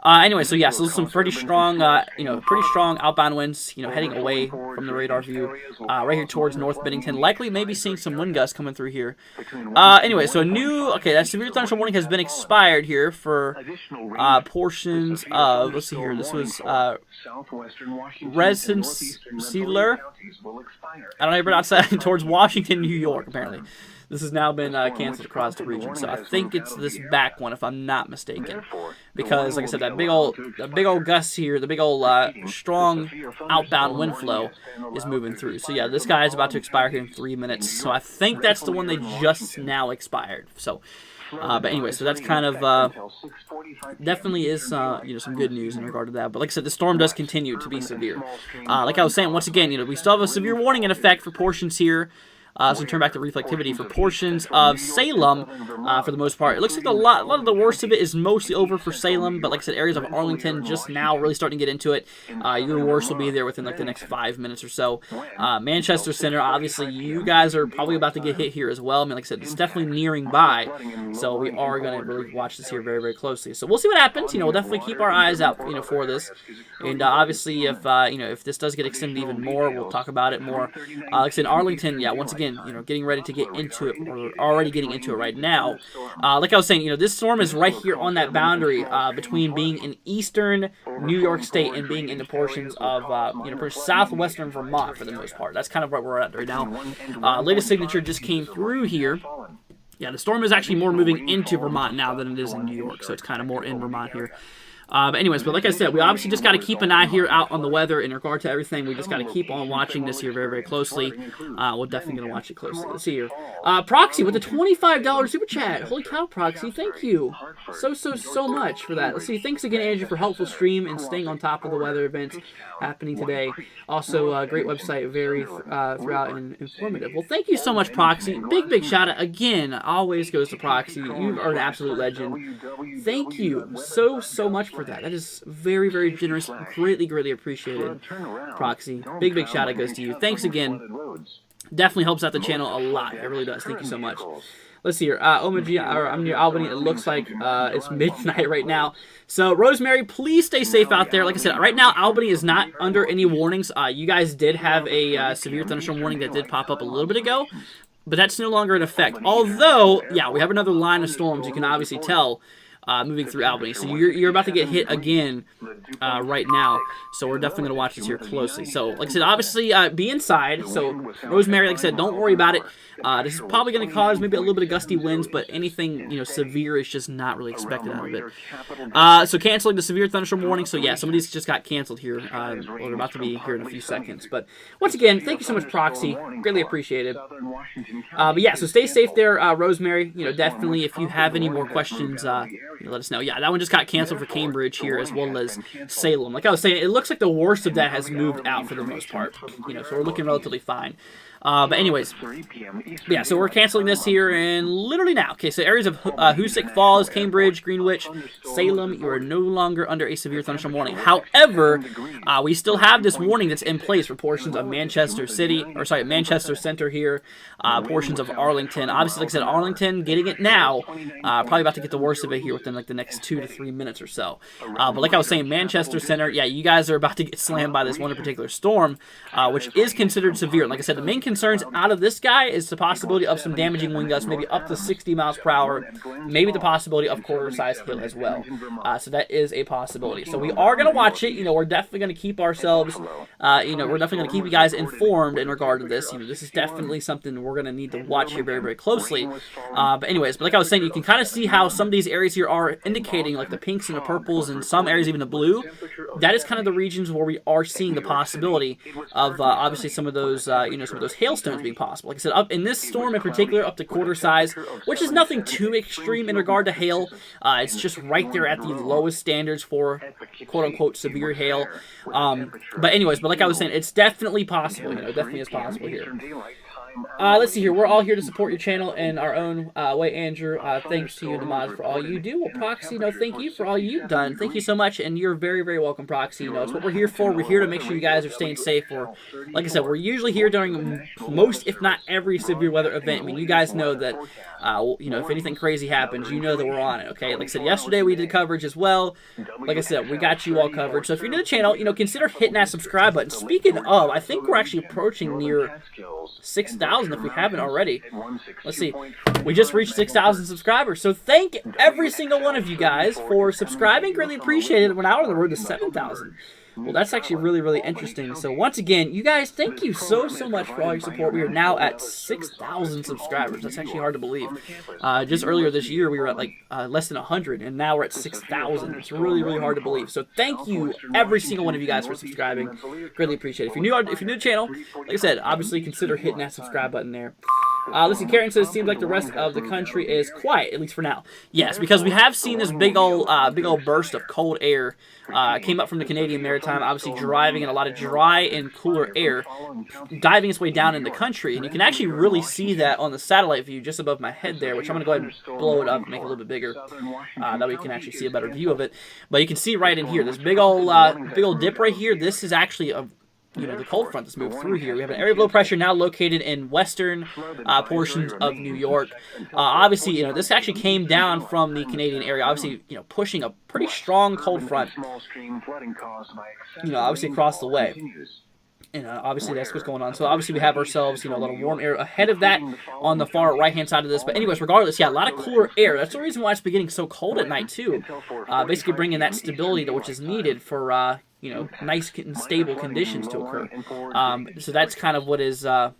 Anyway, so yeah, so there's some pretty strong, outbound winds, heading away from the radar view, right here towards North Bennington. Likely, maybe seeing some wind gusts coming through here. Anyway, so that severe thunderstorm warning has been expired here for portions of. Let's see here. This was Rensselaer. I don't know how to pronounce that. Towards Washington, New York, apparently. This has now been canceled across the region, so I think it's this back one, if I'm not mistaken. Because, like I said, that big old gust here, the big old strong outbound wind flow is moving through. So yeah, this guy is about to expire here in 3 minutes. So I think that's the one they just now expired. So. But anyway, so that's kind of definitely is some good news in regard to that. But like I said, the storm does continue to be severe. Like I was saying, once again, we still have a severe warning in effect for portions here. So turn back to reflectivity for portions of Salem for the most part. It looks like a lot of the worst of it is mostly over for Salem, but like I said, areas of Arlington just now really starting to get into it. Your worst will be there within like the next 5 minutes or so. Manchester Center, obviously, you guys are probably about to get hit here as well. I mean, like I said, it's definitely nearing by, so we are going to really watch this here very closely. So we'll see what happens. We'll definitely keep our eyes out, for this. And obviously, if this does get extended even more, we'll talk about it more. Like I said, Arlington, yeah, once again, getting ready to get into it, or already getting into it right now. Like I was saying, this storm is right here on that boundary between being in eastern New York State and being in the portions of, southwestern Vermont for the most part. That's kind of where we're at right now. Latest signature just came through here. Yeah, the storm is actually more moving into Vermont now than it is in New York, so it's kind of more in Vermont here. But anyways, but like I said, we obviously just got to keep an eye here out on the weather in regard to everything. We just got to keep on watching this here very closely. We're definitely going to watch it closely. Let's see here. Proxy with a $25 super chat. Holy cow, Proxy. Thank you so much for that. Let's see. Thanks again, Andrew, for helpful stream and staying on top of the weather events happening today. Also, great website, very throughout and informative. Well, thank you so much, Proxy. Big shout out again. Always goes to Proxy. You are an absolute legend. Thank you so much for that. That is very generous. Greatly appreciated, Proxy. Big shout out goes to you. Thanks again. Definitely helps out the channel a lot. It really does. Thank you so much. Let's see here. I'm near Albany. It looks like it's midnight right now. So, Rosemary, please stay safe out there. Like I said, right now, Albany is not under any warnings. You guys did have a severe thunderstorm warning that did pop up a little bit ago, but that's no longer in effect. Although, yeah, we have another line of storms. You can obviously tell moving through Albany. So you're about to get hit again right now. So we're definitely going to watch this here closely. So like I said, obviously be inside. So Rosemary, like I said, don't worry about it. This is probably going to cause maybe a little bit of gusty winds, but anything severe is just not really expected out of it. So canceling the severe thunderstorm warning. So yeah, some of these just got canceled here. We're about to be here in a few seconds. But once again, thank you so much, Proxy. Greatly appreciated. But yeah, so stay safe there, Rosemary. Definitely if you have any more questions, let us know. Yeah, that one just got canceled for Cambridge here as well as Salem. Like I was saying, it looks like the worst of that has moved out for the most part. So we're looking relatively fine. But anyways, yeah, so we're canceling this here and literally now. Okay, so areas of Hoosick Falls, Cambridge, Greenwich, Salem, you are no longer under a severe thunderstorm warning. However, we still have this warning that's in place for portions of Manchester Center here, portions of Arlington. Obviously, like I said, Arlington, getting it now, probably about to get the worst of it here within like the next 2 to 3 minutes or so. But like I was saying, Manchester Center, yeah, you guys are about to get slammed by this one particular storm, which is considered severe. Like I said, the main concerns out of this guy is the possibility of some damaging wind gusts, maybe up to 60 miles per hour, maybe the possibility of quarter-size hail as well. So that is a possibility. So we are going to watch it. We're definitely going to keep ourselves, we're definitely going to keep you guys informed in regard to this. This is definitely something we're going to need to watch here very, very closely. But anyways, like I was saying, you can kind of see how some of these areas here are indicating like the pinks and the purples and some areas even the blue. That is kind of the regions where we are seeing the possibility of obviously some of those, some of those hailstones being possible. Like I said, up in this storm in particular, up to quarter size, which is nothing too extreme in regard to hail. It's just right there at the lowest standards for quote-unquote severe hail. But anyways, like I was saying, it's definitely possible. It definitely is possible here. Let's see here. We're all here to support your channel in our own way, Andrew. Thanks to you, Namaz, for all you do. Well, Proxy, thank you for all you've done. Thank you so much, and you're very, very welcome, Proxy. It's what we're here for. We're here to make sure you guys are staying safe. Like I said, we're usually here during most, if not every, severe weather event. I mean, you guys know that, if anything crazy happens, you know that we're on it, okay? Like I said, yesterday we did coverage as well. Like I said, we got you all covered. So if you're new to the channel, consider hitting that subscribe button. Speaking of, I think we're actually approaching near 6,000 if we haven't already. Let's see. We just reached 6,000 subscribers. So thank every single one of you guys for subscribing. Really appreciate it. We're now on the road to 7,000. Well, that's actually really, really interesting. So once again, you guys, thank you so much for all your support. We are now at 6,000 subscribers. That's actually hard to believe. Just earlier this year, we were at like less than 100, and now we're at 6,000. It's really, really hard to believe. So thank you, every single one of you guys, for subscribing. Greatly appreciate it. If you're new to the channel, like I said, obviously consider hitting that subscribe button there. Let's see, Karen says, seems like the rest of the country is quiet, at least for now. Yes, because we have seen this big old burst of cold air came up from the Canadian Maritime, obviously driving in a lot of dry and cooler air, diving its way down in the country. And you can actually really see that on the satellite view just above my head there, which I'm going to go ahead and blow it up and make it a little bit bigger. That way you can actually see a better view of it. But you can see right in here, this big old dip right here, this is actually a the cold front that's moved through here. We have an area of low pressure now located in western portions of New York. Obviously, this actually came down from the Canadian area, obviously, pushing a pretty strong cold front, obviously across the way. And obviously that's what's going on. So obviously we have ourselves, a lot of warm air ahead of that on the far right-hand side of this. But anyways, regardless, yeah, a lot of cooler air. That's the reason why it's been getting so cold at night too. Basically bringing that stability which is needed for, nice and stable conditions to occur. So that's kind of what is... that's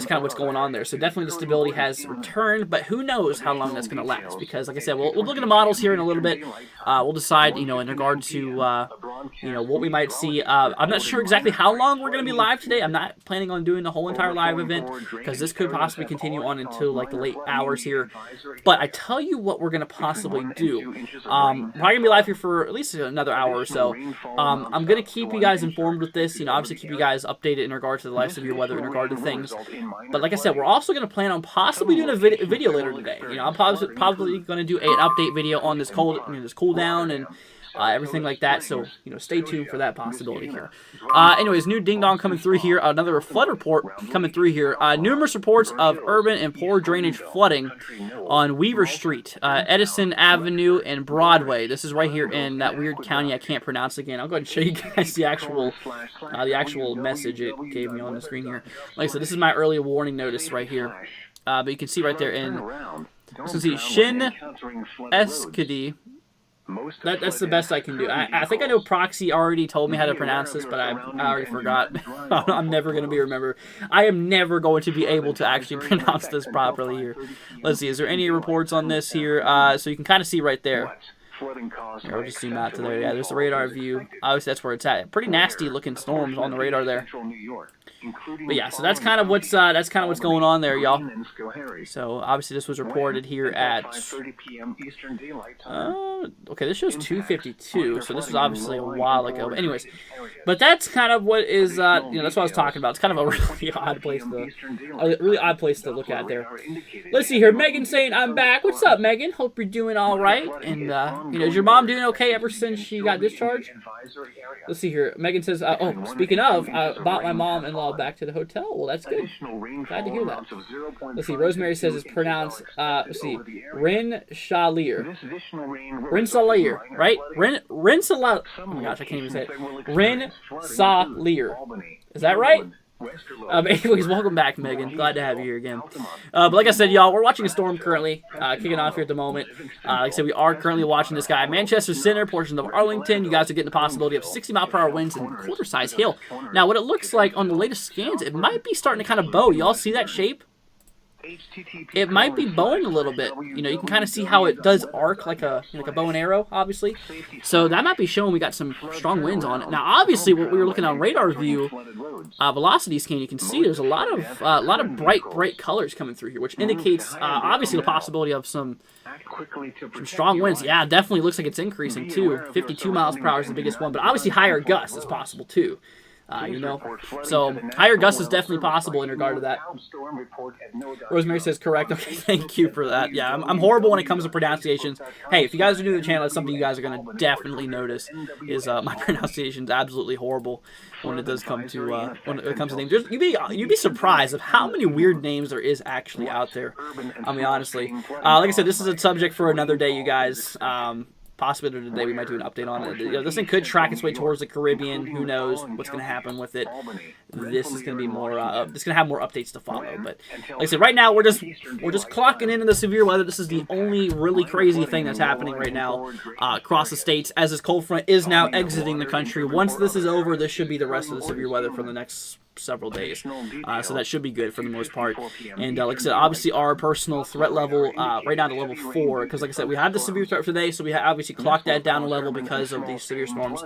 kind of what's going on there. So definitely the stability has returned, but who knows how long that's going to last? Because, like I said, we'll look at the models here in a little bit. We'll decide, in regard to, what we might see. I'm not sure exactly how long we're going to be live today. I'm not planning on doing the whole entire live event because this could possibly continue on until like the late hours here. But I tell you what we're going to possibly do. Probably going to be live here for at least another hour or so. I'm going to keep you guys informed with this. Obviously keep you guys updated in regard to the live severe weather in regard to things. But like I said, we're also going to plan on possibly doing a video later today. I'm probably going to do an update video on this cool down and everything like that. So, stay tuned for that possibility here. Anyways, new ding-dong coming through here. Another flood report coming through here. Numerous reports of urban and poor drainage flooding on Weaver Street, Edison Avenue, and Broadway. This is right here in that weird county I can't pronounce again. I'll go ahead and show you guys the actual message it gave me on the screen here. Like I said, this is my early warning notice right here. But you can see right there in So see, Shin Eskidi. That's the best I can do. I think I know Proxy already told me how to pronounce this, but I already forgot. I'm never going to remember. I am never going to be able to actually pronounce this properly here. Let's see, is there any reports on this here? So you can kind of see right there. Here, I'll just zoom out to there. Yeah, there's the radar view. Obviously, that's where it's at. Pretty nasty looking storms on the radar there. But yeah, so that's kind of what's going on there, y'all. So obviously, this was reported here at. Okay, this shows 2:52, so this was obviously a while ago. But anyways, but that's kind of what is that's what I was talking about. It's kind of a really odd place to look at there. Let's see here, Megan saying I'm back. What's up, Megan? Hope you're doing all right. And is your mom doing okay ever since she got discharged? Let's see here. Megan says, oh, speaking of, I bought my mom-in-law back to the hotel. Well, that's good. Glad to hear that. Let's see. Rosemary says it's pronounced, let's see, Rensselaer. Rensselaer, right? Rensselaer. Oh my gosh, I can't even say it. Rensselaer. Is that right? Anyways, welcome back, Megan. Glad to have you here again. But like I said, y'all, we're watching a storm currently, kicking off here at the moment. Like I said, we are currently watching this guy. Manchester Center, portions of Arlington. You guys are getting the possibility of 60-mile-per-hour winds and quarter-size hail. Now, what it looks like on the latest scans, it might be starting to kind of bow. Y'all see that shape? It might be bowing a little bit. You can kind of see how it does arc like a bow and arrow, obviously. So that might be showing we got some strong winds on it. Now, obviously, what we were looking on radar view, velocity scan, you can see there's a lot of bright colors coming through here, which indicates obviously the possibility of some strong winds. Yeah, definitely looks like it's increasing too. 52 miles per hour is the biggest one, but obviously higher gusts is possible too. So higher gusts is definitely possible in regard to that. Rosemary says correct. Okay, thank you for that. Yeah, I'm horrible when it comes to pronunciations. Hey, if you guys are new to the channel, that's something you guys are going to definitely notice. Is my pronunciation's absolutely horrible when it does come to names. You'd be surprised of how many weird names there is actually out there. I mean, honestly, like I said, this is a subject for another day, you guys. Possibly today we might do an update on it. This thing could track its way towards the Caribbean. Who knows what's going to happen with it? This is going to be more. It's going to have more updates to follow. But like I said, right now we're just clocking into the severe weather. This is the only really crazy thing that's happening right now across the states, as this cold front is now exiting the country. Once this is over, this should be the rest of the severe weather for the next several days. So that should be good for the most part. And like I said, obviously our personal threat level right now to level 4, because like I said, we have the severe threat for today, so we obviously clocked that down a level because of these severe storms.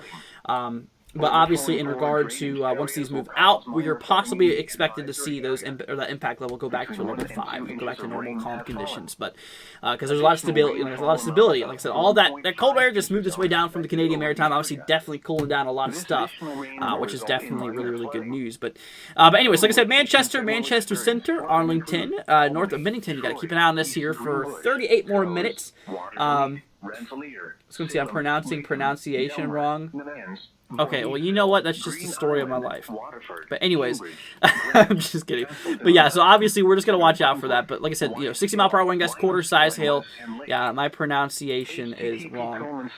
But obviously, in regard to once these move out, we are possibly expected to see that impact level go back to level 5, go back to normal calm conditions. But because there's a lot of stability, Like I said, all that cold air just moved its way down from the Canadian Maritime, obviously definitely cooling down a lot of stuff, which is definitely really good news. But anyways, like I said, Manchester Center, Arlington, north of Bennington. You got to keep an eye on this here for 38 more minutes. Let's see, I'm pronouncing pronunciation wrong. Okay, well, you know what? That's just the story of my life. But anyways, I'm just kidding. But yeah, so obviously we're just going to watch out for that. But like I said, 60-mile-per-hour wind gusts, quarter-size hail. Yeah, my pronunciation is wrong.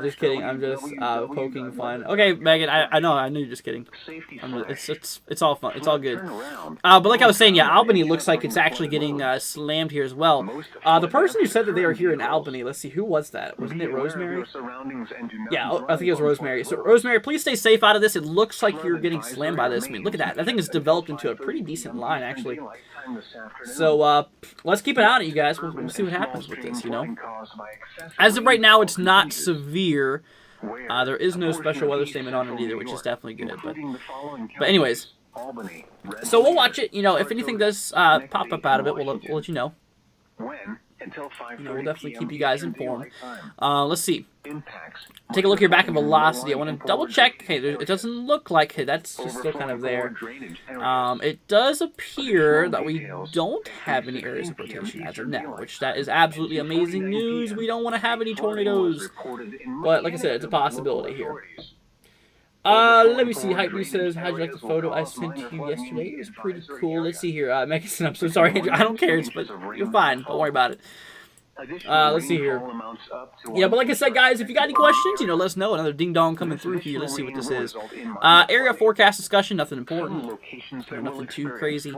Just kidding. I'm just poking fun. Okay, Megan, I know you're just kidding. It's all fun. It's all good. But like I was saying, yeah, Albany looks like it's actually getting slammed here as well. The person who said that they are here in Albany, let's see, who was that? Wasn't it Rosemary? Yeah, I think it was Rosemary. So Rosemary, please stay safe out of this. It looks like you're getting slammed by this. I mean, look at that. That thing has developed into a pretty decent line, actually. So, let's keep an eye on it, you guys. We'll see what happens with this, As of right now, it's not severe. There is no special weather statement on it either, which is definitely good. But anyways, so we'll watch it. If anything does pop up out of it, we'll let you know. We'll definitely keep you guys informed. Let's see. Take a look here back at velocity. I want to double check. Hey, it doesn't look like that's just still kind of there. It does appear that we don't have any areas of rotation as of now, which that is absolutely amazing news. We don't want to have any tornadoes, but like I said, it's a possibility here. Let me see. Hype says, how'd you like the photo I sent you yesterday? It was pretty cool. Let's see here. Megan, I'm so sorry. I don't care. But you're fine. Don't worry about it. Let's see here. Yeah, but like I said, guys, if you got any questions, let us know. Another ding-dong coming through here. Let's see what this is. Area forecast discussion, nothing important. Nothing too crazy.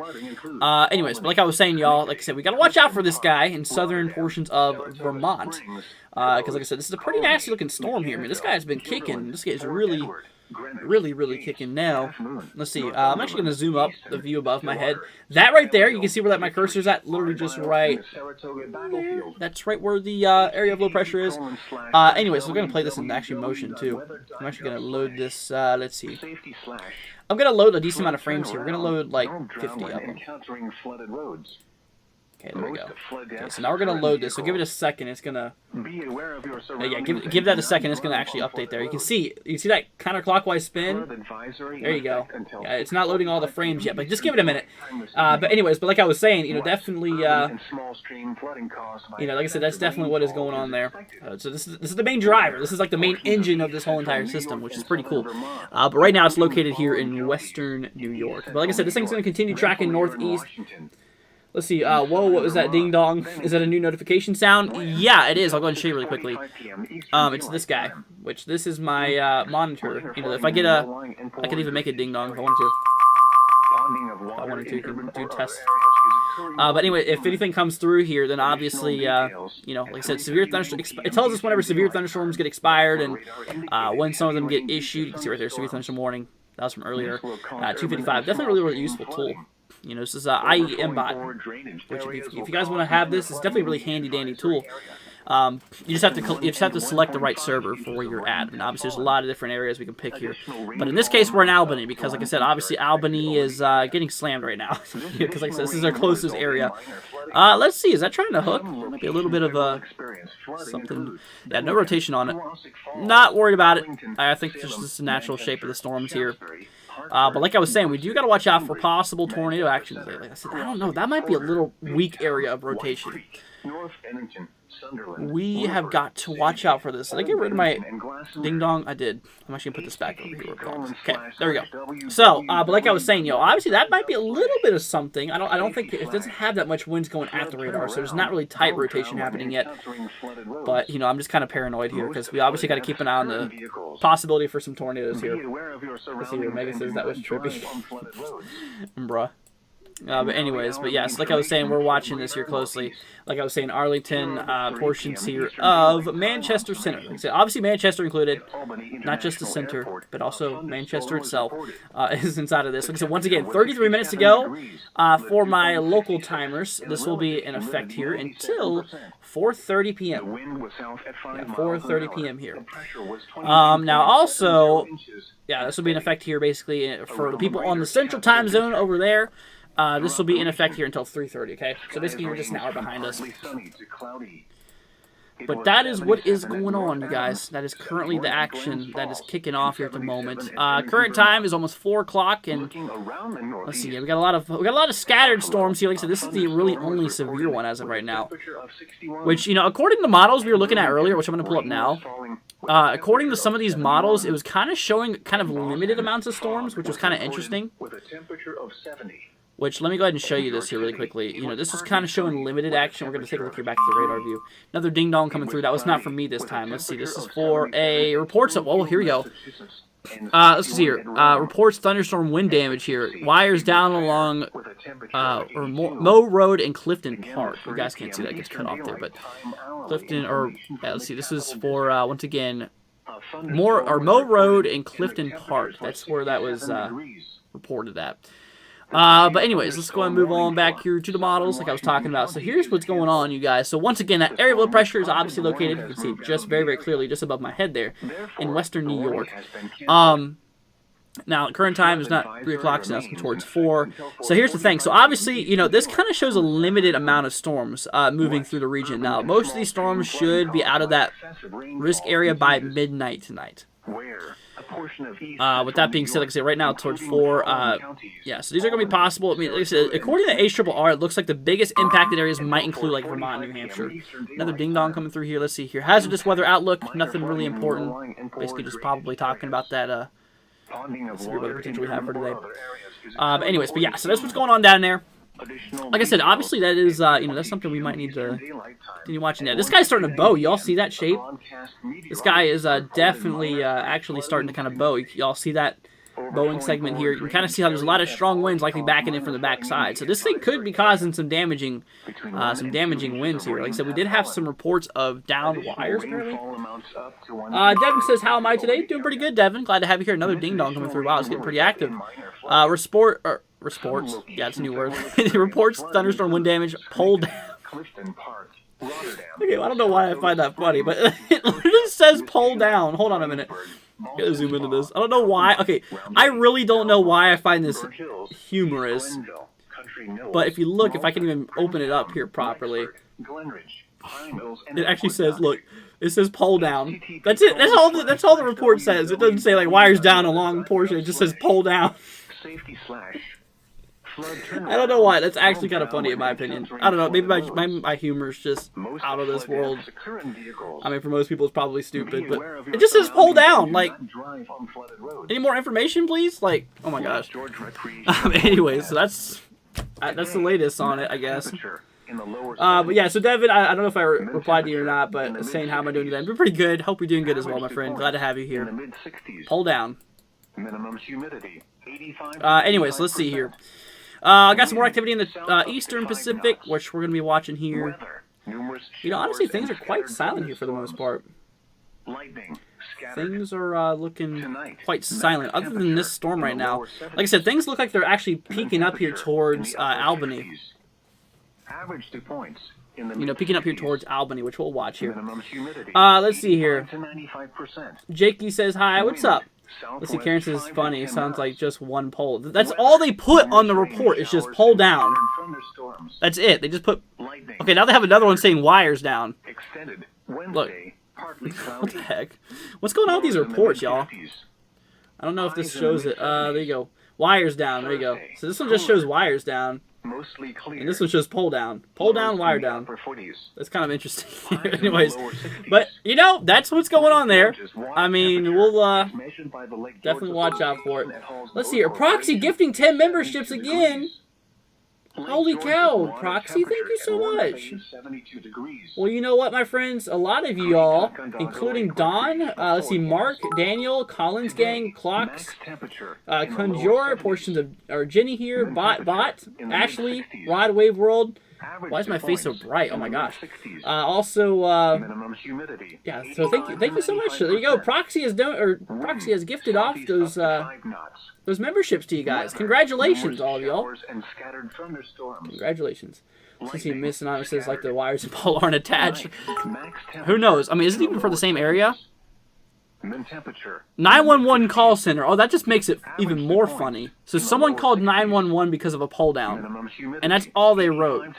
Anyways, but like I was saying, y'all, like I said, we got to watch out for this guy in southern portions of Vermont. Because, like I said, this is a pretty nasty-looking storm here. I mean, this guy's been kicking. This guy's really kicking now. Let's see. I'm actually going to zoom up the view above my head. That right there, you can see where my cursor's at, literally just right there. That's right where the area of low pressure is. Anyways, we're going to play this in actually motion, too. I'm actually going to load this, let's see. I'm going to load a decent amount of frames here. We're going to load, like, 50 of them. Okay, there we go. Okay, so now we're going to load this. So give it a second. It's going to... yeah, give that a second. It's going to actually update there. You see that counterclockwise spin? There you go. Yeah, it's not loading all the frames yet, but just give it a minute. But anyways, but like I was saying, definitely... like I said, that's definitely what is going on there. So this is the main driver. This is like the main engine of this whole entire system, which is pretty cool. But right now it's located here in western New York. But like I said, this thing's going to continue tracking northeast. Let's see. Whoa, what was that ding-dong? Is that a new notification sound? Yeah, it is. I'll go ahead and show you really quickly. It's this guy, which this is my monitor. If I get I could even make a ding-dong if I wanted to. If I wanted to, you can do tests. But anyway, if anything comes through here, then obviously, like I said, severe thunderstorms. It tells us whenever severe thunderstorms get expired and when some of them get issued. You can see right there, severe thunderstorm warning. That was from earlier. 255. Definitely really useful tool. This is IE MBOT, which if you guys want to have this, it's definitely a really handy-dandy tool. You just have to select the right server for where you're at. And obviously, there's a lot of different areas we can pick here. But in this case, we're in Albany because, like I said, obviously Albany is getting slammed right now because, like I said, this is our closest area. Let's see. Is that trying to hook? Might be a little bit of something. Yeah, no rotation on it. Not worried about it. I think it's just the natural shape of the storms here. But like I was saying, we do got to watch out for possible tornado actions. Like I said, I don't know. That might be a little weak area of rotation. We have got to watch out for this. Did I get rid of my ding-dong? I did. I'm actually going to put this back over here. Okay, there we go. So, but like I was saying, obviously that might be a little bit of something. I don't think it doesn't have that much winds going at the radar, so there's not really tight rotation happening yet. But, I'm just kind of paranoid here because we obviously got to keep an eye on the possibility for some tornadoes here. Let's see what Mega says. That was trippy. Bruh. But anyways, but yes, like I was saying, we're watching this here closely. Like I was saying, Arlington portions here of Manchester Center. Like I said, obviously Manchester included, not just the center, but also Manchester itself is inside of this. Like I said, once again, 33 minutes to go for my local timers. This will be in effect here until 4:30 p.m. Yeah, 4:30 p.m. here. Now also, yeah, this will be in effect here basically for the people on the central time zone over there. This will be in effect here until 3:30, okay? So basically you're just an hour behind us. But that is what is going on, you guys. That is currently the action that is kicking off here at the moment. Current time is almost 4 o'clock, and let's see. We got a lot of scattered storms here. Like I said, this is the really only severe one as of right now. Which according to models we were looking at earlier, which I'm going to pull up now. According to some of these models, it was kind of showing kind of limited amounts of storms, which was kind of interesting. Which, let me go ahead and show you this here really quickly. This is kind of showing limited action. We're going to take a look here back to the radar view. Another ding-dong coming through. That was not from me this time. Let's see. This is for a reports of... Oh, here we go. Let's see here. Reports thunderstorm wind damage here. Wires down along Moe Road and Clifton Park. You guys can't see that. It gets cut off there. But Clifton, let's see. This is for, once again, Moe Road and Clifton Park. That's where that was reported at. But anyways, let's go and move on back here to the models like I was talking about. So here's what's going on, you guys. So once again, that area of low pressure is obviously located, you can see it just very, very clearly just above my head there in western New York. Now, current time is not 3 o'clock, so now it's towards 4. So here's the thing. So obviously, this kind of shows a limited amount of storms moving through the region. Now, most of these storms should be out of that risk area by midnight tonight. With that being said, like I said, right now towards 4, yeah, so these are going to be possible. I mean, like I said, according to ARRR, it looks like the biggest impacted areas might include like Vermont and New Hampshire. Another ding-dong coming through here. Let's see here. Hazardous weather outlook, nothing really important. Basically just probably talking about that severe weather potential we have for today. But anyways, but yeah, so that's what's going on down there. Like I said, obviously that is, you know, that's something we might need to continue watching. Yeah, this guy's starting to bow. Y'all see that shape? This guy is definitely actually starting to kind of bow. Y'all see that bowing segment here? You can kind of see how there's a lot of strong winds likely backing in from the backside. So this thing could be causing some damaging winds here. Like I said, we did have some reports of downed wires apparently. Devin says, how am I today? Doing pretty good, Devin. Glad to have you here. Another ding-dong coming through. Wow, it's getting pretty active. Reports. Yeah, it's a new word. Reports thunderstorm wind damage. Pole down. Okay, well, I don't know why I find that funny, but it literally says pole down. Hold on a minute. Gotta zoom into this. I don't know why. Okay, I really don't know why I find this humorous. But if you look, if I can even open it up here properly, it actually says, look, it says pole down. That's it. That's all the report says. It doesn't say like wires down a long portion. It just says pole down. I don't know why. That's actually kind of funny in my opinion. I don't know. Maybe my humor is just out of this world. I mean, for most people, it's probably stupid, but it just says pull down. Like, any more information, please? Like, oh my gosh. Anyways, so that's the latest on it, I guess. But yeah, so Devin, I don't know if I replied to you or not, but saying how am I doing today? I'm pretty good. Hope you're doing good as well, my friend. Glad to have you here. Pull down. Minimum humidity 85. Anyways, let's see here. I got some more activity in the Eastern Pacific, which we're going to be watching here. You know, honestly, things are quite silent here for the most part. Things are looking quite silent, other than this storm right now. Like I said, things look like they're actually peaking up here towards Albany. You know, peeking up here towards Albany, which we'll watch here. Let's see here. Jakey says, hi, what's up? Let's see, Karen says, funny. Sounds like just one pole. That's all they put on the report. It's just pole down. That's it. They just put... Okay, now they have another one saying wires down. Look. What the heck? What's going on with these reports, y'all? I don't know if this shows it. There you go. Wires down. There you go. So this one just shows wires down. And this one shows pole down. Pole down, wire down. That's kind of interesting. Anyways, but, you know, that's what's going on there. I mean, we'll definitely watch out for it. Let's see here. Proxy gifting 10 memberships again. Holy cow, Proxy, thank you so much. Well, you know what, my friends? A lot of you all, including Don, let's see, Mark, Daniel, Collins Gang, Clocks, Conjure, portions of, or Jenny here, Bot, Ashley, Rod Wave World. Why is my face so bright? Oh my gosh. Also, yeah, so thank you so much. There you go. Proxy has gifted off those memberships to you guys. Congratulations, all of y'all. Congratulations. Since you missed Anonymous says like the wires and pole aren't attached. Who knows? I mean, is it even for the same area? 911 call center. Oh, that just makes it even more funny. So someone called 911 because of a pole down. And that's all they wrote.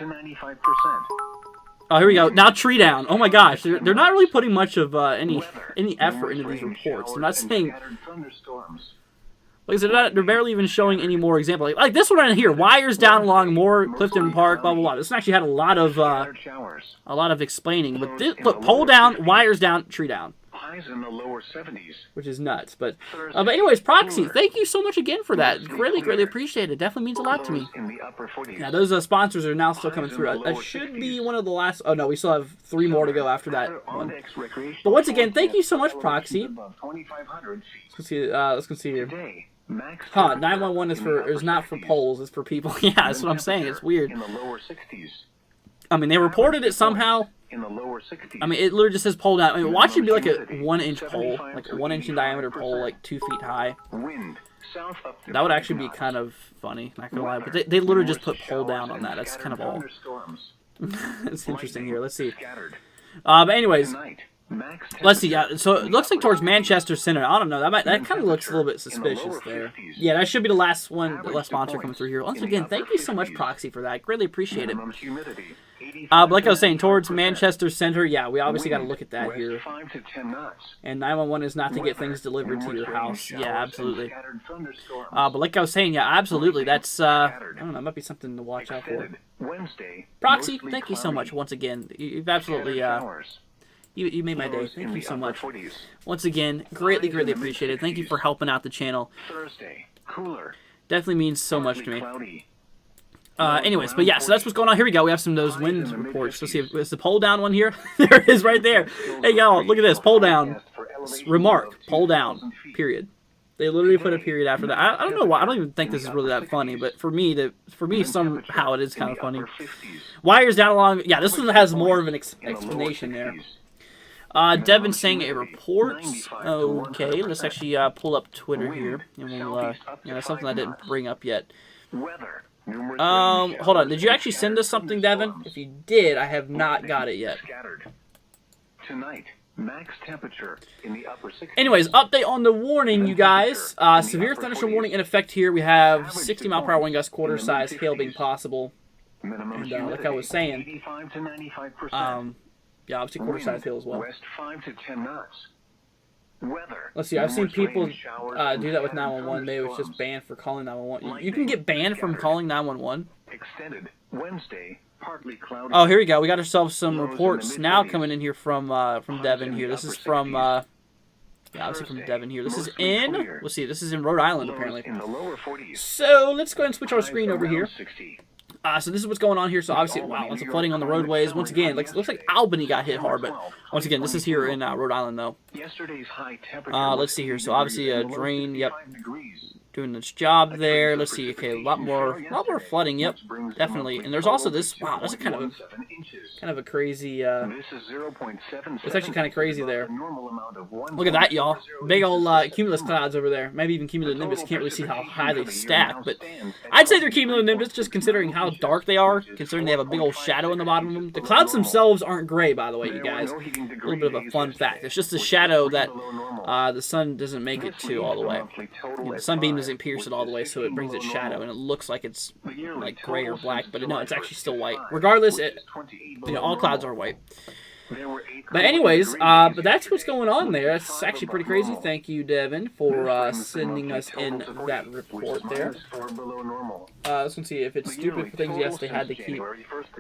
Oh, here we go. Now tree down. Oh my gosh. They're not really putting much of any effort into these reports. They're not saying... Like I said, they're barely even showing any more examples. Like this one right here, wires down along more Clifton Park, blah blah blah. This one actually had a lot of explaining. But this, look, pole down, wires down, tree down. In the lower 70s, which is nuts. But anyways, Proxy, thank you so much again for that. Greatly appreciate it. Definitely means a lot to me. Yeah, those sponsors are now still coming through. That should be one of the last. Oh no, we still have 3 more to go after that one. But once again, thank you so much, Proxy. Let's go see here. Huh? 911 is not for poles. It's for people. Yeah, that's what I'm saying. It's weird. I mean, they reported it somehow. I mean, it literally just says pole down. I mean, watch it be like a 1-inch pole, like a 1-inch in diameter pole, like 2 feet high. That would actually be kind of funny, not gonna lie. But they literally just put pole down on that. That's kind of all. It's interesting here. Let's see. But anyways, let's see. Yeah, so it looks like towards Manchester Center. I don't know. That kind of looks a little bit suspicious there. Yeah, that should be the last one, the last sponsor coming through here. Once again, thank you so much, Proxy, for that. Greatly appreciate it. But like I was saying, towards Manchester Center, yeah, we obviously got to look at that here. And 911 is not to get things delivered to your house. Yeah, absolutely. But like I was saying, yeah, absolutely. That's, I don't know, that might be something to watch out for. Proxy, thank you so much once again. You've absolutely, you made my day. Thank you so much. Once again, greatly appreciated. Thank you for helping out the channel. Definitely means so much to me. Anyways, but yeah, so that's what's going on. Here we go. We have some of those wind reports. Let's see if it's the pole down one here. There it is right there. Hey, y'all, look at this. Pole down. Remark. Pole down. Period. They literally put a period after that. I don't know why. I don't even think this is really that funny, but for me somehow it is kind of funny. Wires down along. Yeah, this one has more of an explanation there. Devin saying a report. Okay, let's actually pull up Twitter here, and we'll. That's something I didn't bring up yet. Hold on. Did you actually send us something, Devin? If you did, I have not got it yet. Tonight, max temperature in the upper 60s. Anyways, update on the warning, you guys. Severe thunderstorm warning in effect here. We have 60-mile-per-hour wind gusts, quarter size, hail being possible. And like I was saying, 85 to 95%. yeah, obviously quarter size hail as well. West 5 to 10 knots. Weather. Let's see, I've seen people do that with 911. They was just banned for calling 911. You can get banned from calling 911. Extended Wednesday, partly cloudy. Oh, here we go. We got ourselves some reports now coming in here from Devin here. This is from yeah, obviously from Devin here. This is in, let's see, this is in Rhode Island apparently. So let's go ahead and switch our screen over here. So this is what's going on here. So obviously, wow, lots of flooding on the roadways. Once again, looks like Albany got hit hard, but once again, this is here in Rhode Island though. Let's see here. So obviously a drain, yep, doing its job there. Let's see. Okay, a lot more flooding. Yep, definitely. And there's also this. Wow, that's a kind of a crazy. It's actually kind of crazy there. Look at that, y'all. Big old cumulus clouds over there. Maybe even cumulonimbus. Can't really see how high they stack, but I'd say they're cumulonimbus just considering how dark they are. Considering they have a big old shadow in the bottom of them. The clouds themselves aren't gray, by the way, you guys. A little bit of a fun fact. It's just the shadow that the sun doesn't make it to all the way. The sunbeam doesn't pierce it all the way, so it brings its shadow, and it looks like it's like gray or black, but no, it's actually still white. Regardless, all clouds are white. But anyways, but that's what's going on there. That's actually pretty crazy. Thank you, Devin, for sending us in that report there. Let's see if it's stupid for things. Yes, they had to keep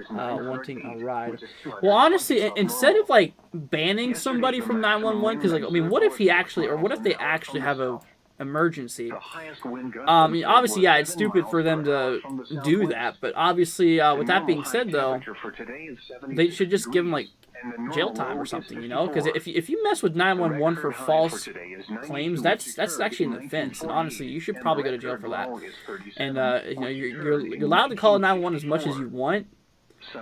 wanting a ride. Well, honestly, instead of like banning somebody from 911, because like I mean, what if they actually have a emergency? I mean, obviously, yeah, it's stupid for them to do that, but obviously, with that being said, though, they should just give them like jail time or something, you know? Because if you mess with 911 for false claims, that's actually an offense, and honestly, you should probably go to jail for that. And you're allowed to call 911 as much as you want.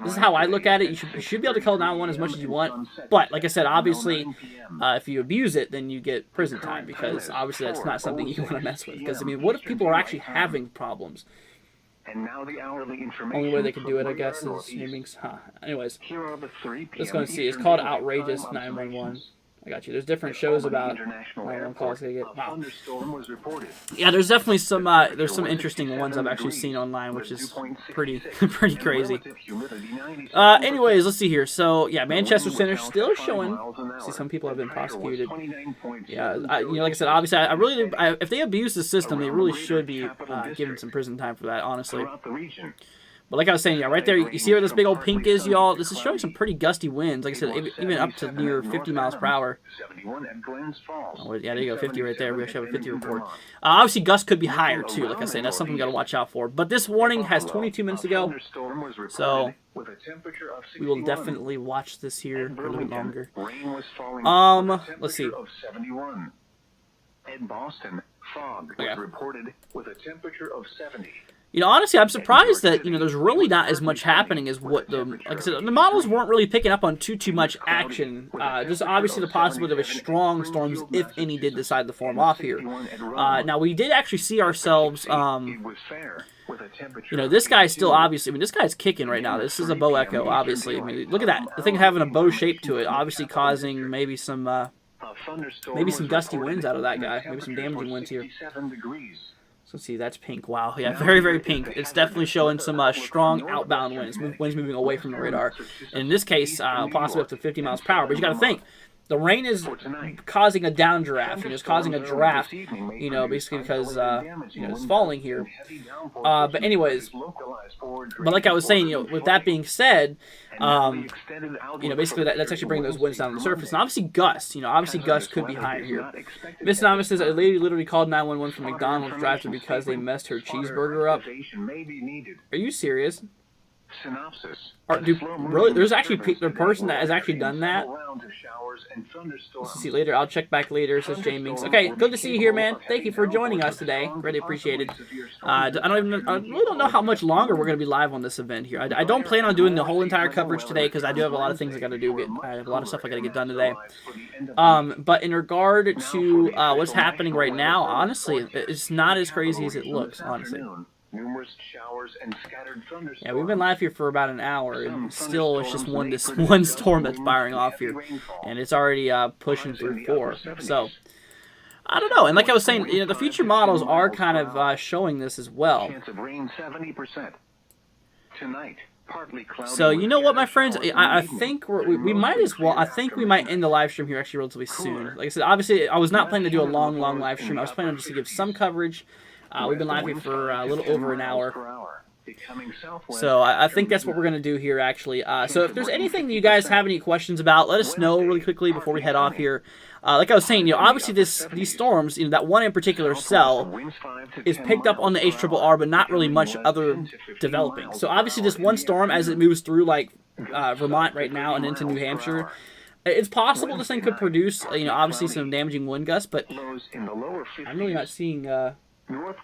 This is how I look at it. You should be able to call 911 as much as you want. But, like I said, obviously, if you abuse it, then you get prison time. Because, obviously, that's not something you want to mess with. Because, I mean, what if people are actually having problems? Only way they can do it, I guess, is naming... Anyways, let's go and see. It's called Outrageous 911. I got you. There's different shows about 911 calls they get. Wow. Yeah, there's definitely some interesting ones I've actually seen online, which is pretty crazy. Anyways, let's see here. So yeah, Manchester Center still showing. See, some people have been prosecuted. Yeah, like I said, obviously, if they abuse the system, they really should be given some prison time for that, honestly. But like I was saying, yeah, right there, you see where this big old pink is, y'all? This is showing some pretty gusty winds. Like I said, even up to near 50 miles per hour. Oh, yeah, there you go, 50 right there. We actually have a 50 report. Obviously, gusts could be higher, too. Like I said, that's something we got to watch out for. But this warning has 22 minutes to go. So we will definitely watch this here for a little bit longer. Let's see. In Boston, fog was reported with a temperature of 70. You know, honestly, I'm surprised that, there's really not as much happening as what like I said, the models weren't really picking up on too much action. Just obviously the possibility of a strong storms, if any, did decide to form off here. Now, we did actually see ourselves, this guy's still obviously, this guy's kicking right now. This is a bow echo, obviously. Look at that. The thing having a bow shape to it, obviously causing maybe some gusty winds out of that guy. Maybe some damaging winds here. So let's see, that's pink. Wow, yeah, very, very pink. It's definitely showing some strong outbound winds moving away from the radar. And in this case, possibly up to 50 miles per hour. But you got to think, The rain is causing a downdraft. It's causing a draft, basically because, it's falling here. But anyways, but like I was saying, with that being said, basically that's actually bringing those winds down to the surface. And obviously gusts, obviously gusts could be higher here. Miss Anonymous says, a lady literally called 911 from McDonald's drive-thru because they messed her cheeseburger up. Are you serious? Synopsis. Really? There's actually a person that has actually done that. Let's see later. I'll check back later, says Jay Minks. Okay, good to see you here, man. Thank you for joining us today. Really appreciated. I really don't know how much longer we're going to be live on this event here. I don't plan on doing the whole entire coverage today because I do have a lot of things I got to do. I have a lot of stuff I got to get done today. But in regard to what's happening right now, honestly, it's not as crazy as it looks, honestly. Numerous showers and scattered thunderstorms. Yeah, we've been live here for about an hour, and still it's just one storm that's firing off here, and it's already pushing through 4. So I don't know. And like I was saying, the future models are kind of showing this as well. Chance of rain 70%. Tonight, partly cloudy. So you know what, my friends, I think we might as well. I think we might end the live stream here actually relatively soon. Like I said, obviously I was not planning to do a long live stream. I was planning on just to give some coverage. We've been live here for a little over an hour. So I think that's what we're going to do here, actually. So if there's anything that you guys have any questions about, let us know really quickly before we head off here. Like I was saying, obviously these storms, that one in particular cell is picked up on the HRRR, but not really much other developing. So obviously this one storm, as it moves through like Vermont right now and into New Hampshire, it's possible this thing could produce, obviously some damaging wind gusts, but I'm really not seeing... I'm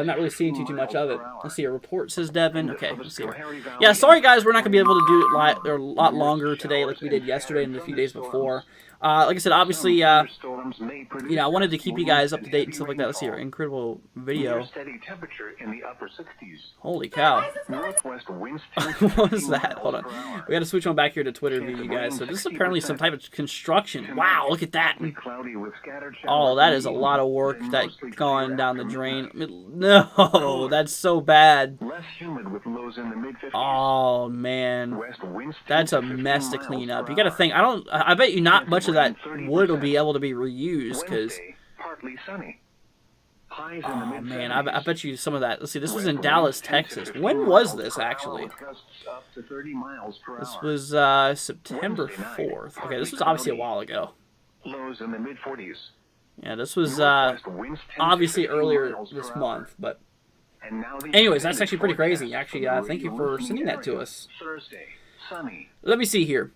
not really seeing too much of it. Let's see, a report says Devin. Okay, let's see here. Yeah, sorry guys, we're not going to be able to do it a lot longer today like we did yesterday and a few days before. Like I said, obviously, I wanted to keep you guys up to date and stuff like that. Let's see here, incredible video. Holy cow. What was that? Hold on. We got to switch on back here to Twitter view, you guys. So this is apparently some type of construction. Wow, look at that. Oh, that is a lot of work that's gone down the drain. No, that's so bad. Oh, man. That's a mess to clean up. You got to think, I bet you not much of that wood will be able to be reused, because oh man, I bet you some of that. Let's see, this was in Dallas, Texas. When was this actually? This was September 4th. Okay, this was obviously a while ago. Yeah, this was obviously earlier this month, but anyways, that's actually pretty crazy. Actually, thank you for sending that to us. Let me see here.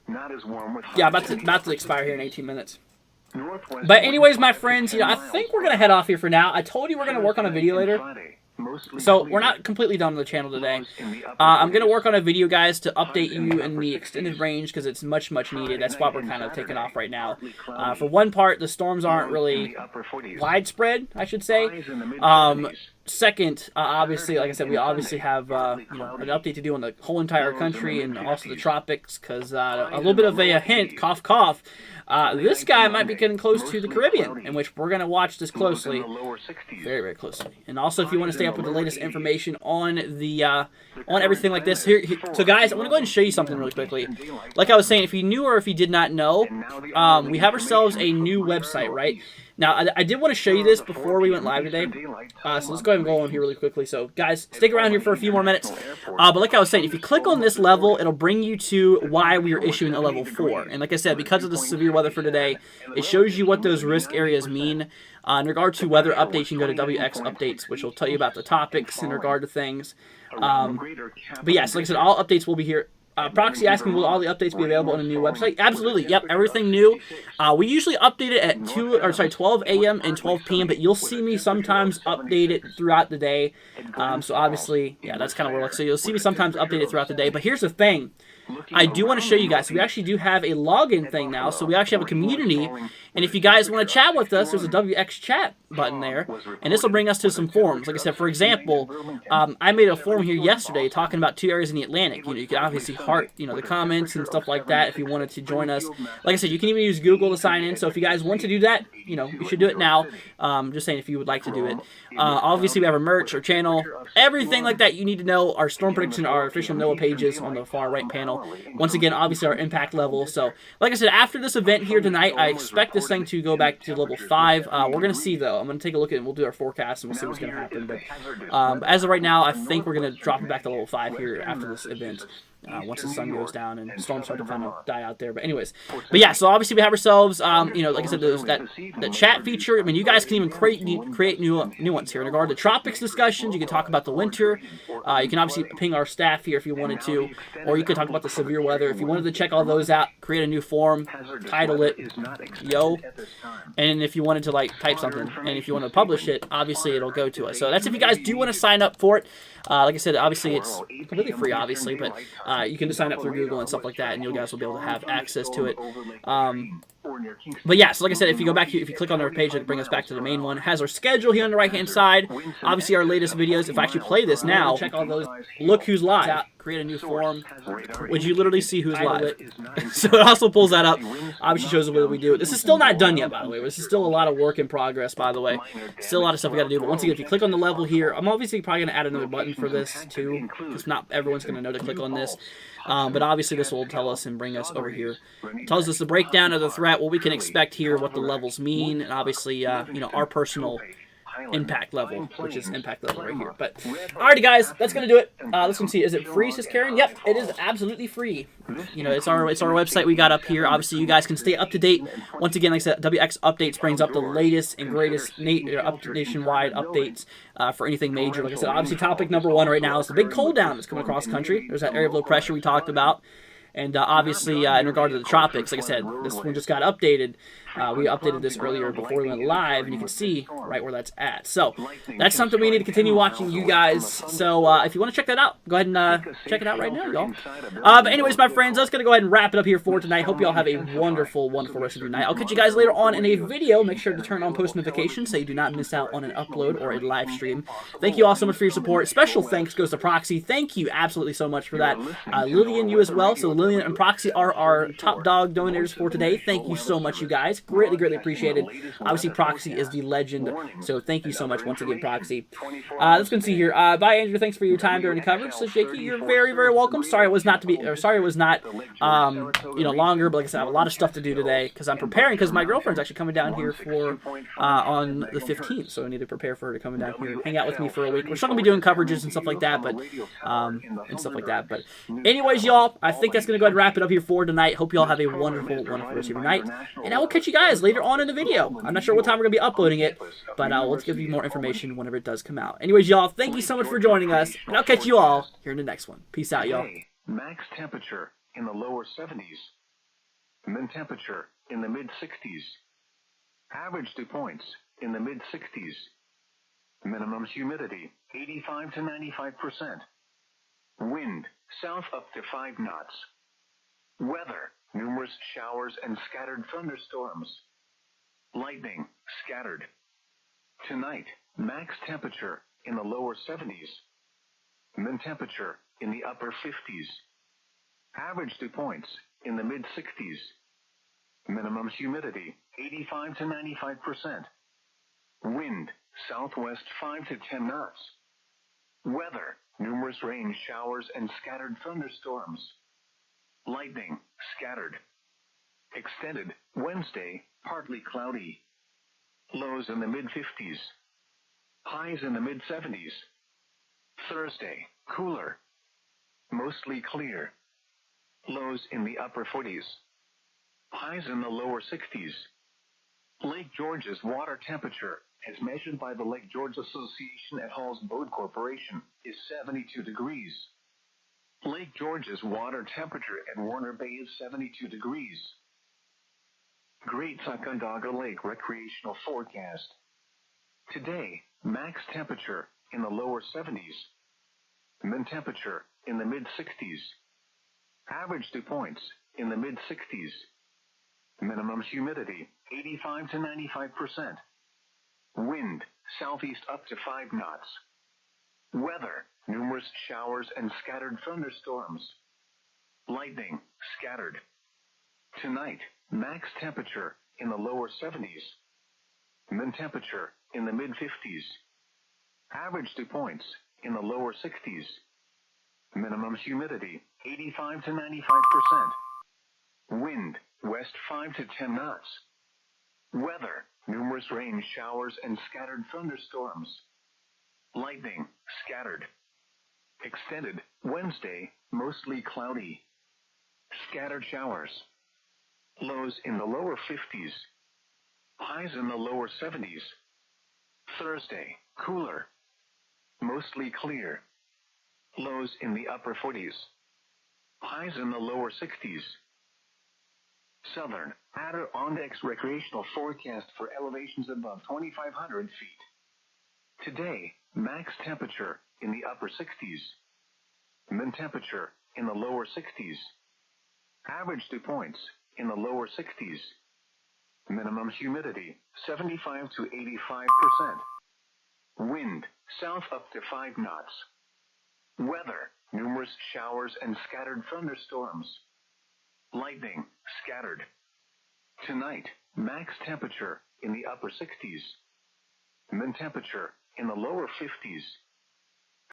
Yeah, about to expire here in 18 minutes. But anyways, my friends, I think we're going to head off here for now. I told you we're going to work on a video later. So we're not completely done with the channel today. I'm going to work on a video, guys, to update you in the extended range because it's much needed. That's why we're kind of taking off right now. For one part, the storms aren't really widespread, I should say. Second, obviously, like I said, we obviously have an update to do on the whole entire country and also the tropics because a little bit of a hint, cough, cough. This guy might be getting close to the Caribbean, in which we're going to watch this closely, very closely. And also, if you want to stay up with the latest information on the on everything like this, so guys, I want to go ahead and show you something really quickly. Like I was saying, if you knew or if you did not know, we have ourselves a new website, right? Now, I did want to show you this before we went live today, so let's go ahead and go on here really quickly. So, guys, stick around here for a few more minutes. But like I was saying, if you click on this level, it'll bring you to why we are issuing a level 4. And like I said, because of the severe weather for today, it shows you what those risk areas mean. In regard to weather updates, you can go to WX Updates, which will tell you about the topics in regard to things. But yes, like I said, all updates will be here. Proxy asking, will all the updates be available on the new website? Absolutely. Yep, everything new. We usually update it at 12 a.m. and 12 p.m., but you'll see me sometimes update it throughout the day. So obviously, yeah, that's kind of where, so you'll see me sometimes update it throughout the day. But here's the thing. I do want to show you guys. We actually do have a login thing now, so we actually have a community. And if you guys want to chat with us, there's a WX chat button there, and this will bring us to some forums. Like I said, for example, I made a forum here yesterday talking about 2 areas in the Atlantic. You can obviously heart, the comments and stuff like that if you wanted to join us. Like I said, you can even use Google to sign in. So if you guys want to do that, you should do it now. Just saying if you would like to do it. Obviously, we have our merch, our channel, everything like that you need to know. Our storm prediction, our official NOAA pages on the far right panel. channel. Once again, obviously our impact level. So, like I said, after this event here tonight, I expect this thing to go back to level 5. We're going to see, though. I'm going to take a look at it, and we'll do our forecast, and we'll see what's going to happen. But as of right now, I think we're going to drop it back to level 5 here after this event. Once the sun goes down and storms start to kind of die out there. But anyways, yeah, so obviously we have ourselves, you know, like I said, there's that chat feature. I mean, you guys can even create new ones here. In regard to tropics discussions, you can talk about the winter. You can obviously ping our staff here if you wanted to, or you could talk about the severe weather. If you wanted to check all those out, create a new forum, title it, yo, and if you wanted to, like, type something, and if you want to publish it, obviously it'll go to us. So that's if you guys do want to sign up for it. Like I said, obviously it's completely free, obviously, but you can just sign up through Google and stuff like that, and you guys will be able to have access to it. But yeah, so like I said, if you go back here, if you click on our page, it'll bring us back to the main one. It has our schedule here on the right-hand side. Obviously, our latest videos. If I actually play this now, check all those. Look who's live. Create a new forum. Would you literally see who's live? So it also pulls that up. Obviously shows the way that we do it. This is still not done yet, by the way. This is still a lot of work in progress, by the way. Still a lot of stuff we got to do. But once again, if you click on the level here, I'm obviously probably going to add another button for this too, because not everyone's going to know to click on this. But obviously this will tell us and bring us over here. It tells us the breakdown of the threat, what we can expect here, what the levels mean, and obviously, you know, our personal impact level, which is impact level right here. But alrighty, guys, that's gonna do it. Let's go see. Is it free, says Karen? Yep, it is absolutely free. You know, it's our website we got up here. Obviously, you guys can stay up to date. Once again, like I said, WX Updates brings up the latest and greatest nationwide updates for anything major. Like I said, obviously, topic number 1 right now is the big cold down that's coming across the country. There's that area of low pressure we talked about. And obviously, in regard to the tropics, like I said, this one just got updated. We updated this earlier before we went live, and you can see right where that's at. So that's something we need to continue watching, you guys. So if you want to check that out, go ahead and check it out right now, y'all. But anyways, my friends, that's going to go ahead and wrap it up here for tonight. Hope you all have a wonderful, wonderful rest of your night. I'll catch you guys later on in a video. Make sure to turn on post notifications so you do not miss out on an upload or a live stream. Thank you all so much for your support. Special thanks goes to Proxy. Thank you absolutely so much for that. Lillian, you as well. So Lillian and Proxy are our top dog donors for today. Thank you so much, you guys. Greatly, greatly appreciated. Obviously, Proxy is the legend, so thank you so much once again, Proxy. Let's go and see here. Bye, Andrew. Thanks for your time during the coverage. So, Shaky, you're very, very welcome. Sorry it was not you know, longer, but like I said, I have a lot of stuff to do today because I'm preparing, because my girlfriend's actually coming down here for on the 15th, so I need to prepare for her to come down here and hang out with me for a week. We're still gonna be doing coverages and stuff like that, but But anyways, y'all, I think that's gonna go ahead and wrap it up here for tonight. Hope you all have a wonderful, wonderful rest of your night, and I will catch you guys later on in the video. I'm not sure what time we're going to be uploading it, but we'll give you more information whenever it does come out. Anyways, y'all, thank you so much for joining us, and I'll catch you all here in the next one. Peace out, y'all. Max temperature in the lower 70s. Min temperature in the mid-60s. Average dew points in the mid-60s. Minimum humidity 85 to 95%. Wind south up to 5 knots. Weather, numerous showers and scattered thunderstorms. Lightning, scattered. Tonight, max temperature in the lower 70s. Min temperature in the upper 50s. Average dew points in the mid-60s. Minimum humidity 85 to 95%. Wind, southwest 5 to 10 knots. Weather, numerous rain showers and scattered thunderstorms. Lightning, scattered. Extended, Wednesday, partly cloudy. Lows in the mid-50s. Highs in the mid-70s. Thursday, cooler. Mostly clear. Lows in the upper 40s. Highs in the lower 60s. Lake George's water temperature, as measured by the Lake George Association at Hall's Boat Corporation, is 72 degrees. Lake George's water temperature at Warner Bay is 72 degrees. Great Sacandaga Lake recreational forecast. Today, max temperature in the lower 70s. Min temperature in the mid-60s. Average dew points in the mid-60s. Minimum humidity 85 to 95%. Wind southeast up to 5 knots. Weather, numerous showers and scattered thunderstorms. Lightning, scattered. Tonight, max temperature in the lower 70s. Min temperature in the mid-50s. Average dew points in the lower 60s. Minimum humidity 85 to 95%. Wind, west 5 to 10 knots. Weather, numerous rain showers and scattered thunderstorms. Lightning, scattered. Extended, Wednesday, mostly cloudy. Scattered showers. Lows in the lower 50s. Highs in the lower 70s. Thursday, cooler. Mostly clear. Lows in the upper 40s. Highs in the lower 60s. Southern Adirondacks recreational forecast for elevations above 2,500 feet. Today, max temperature in the upper 60s. Min temperature in the lower 60s. Average dew points in the lower 60s. Minimum humidity 75 to 85%. Wind south up to 5 knots. Weather, numerous showers and scattered thunderstorms. Lightning, scattered. Tonight, max temperature in the upper 60s. Min temperature in the lower 50s.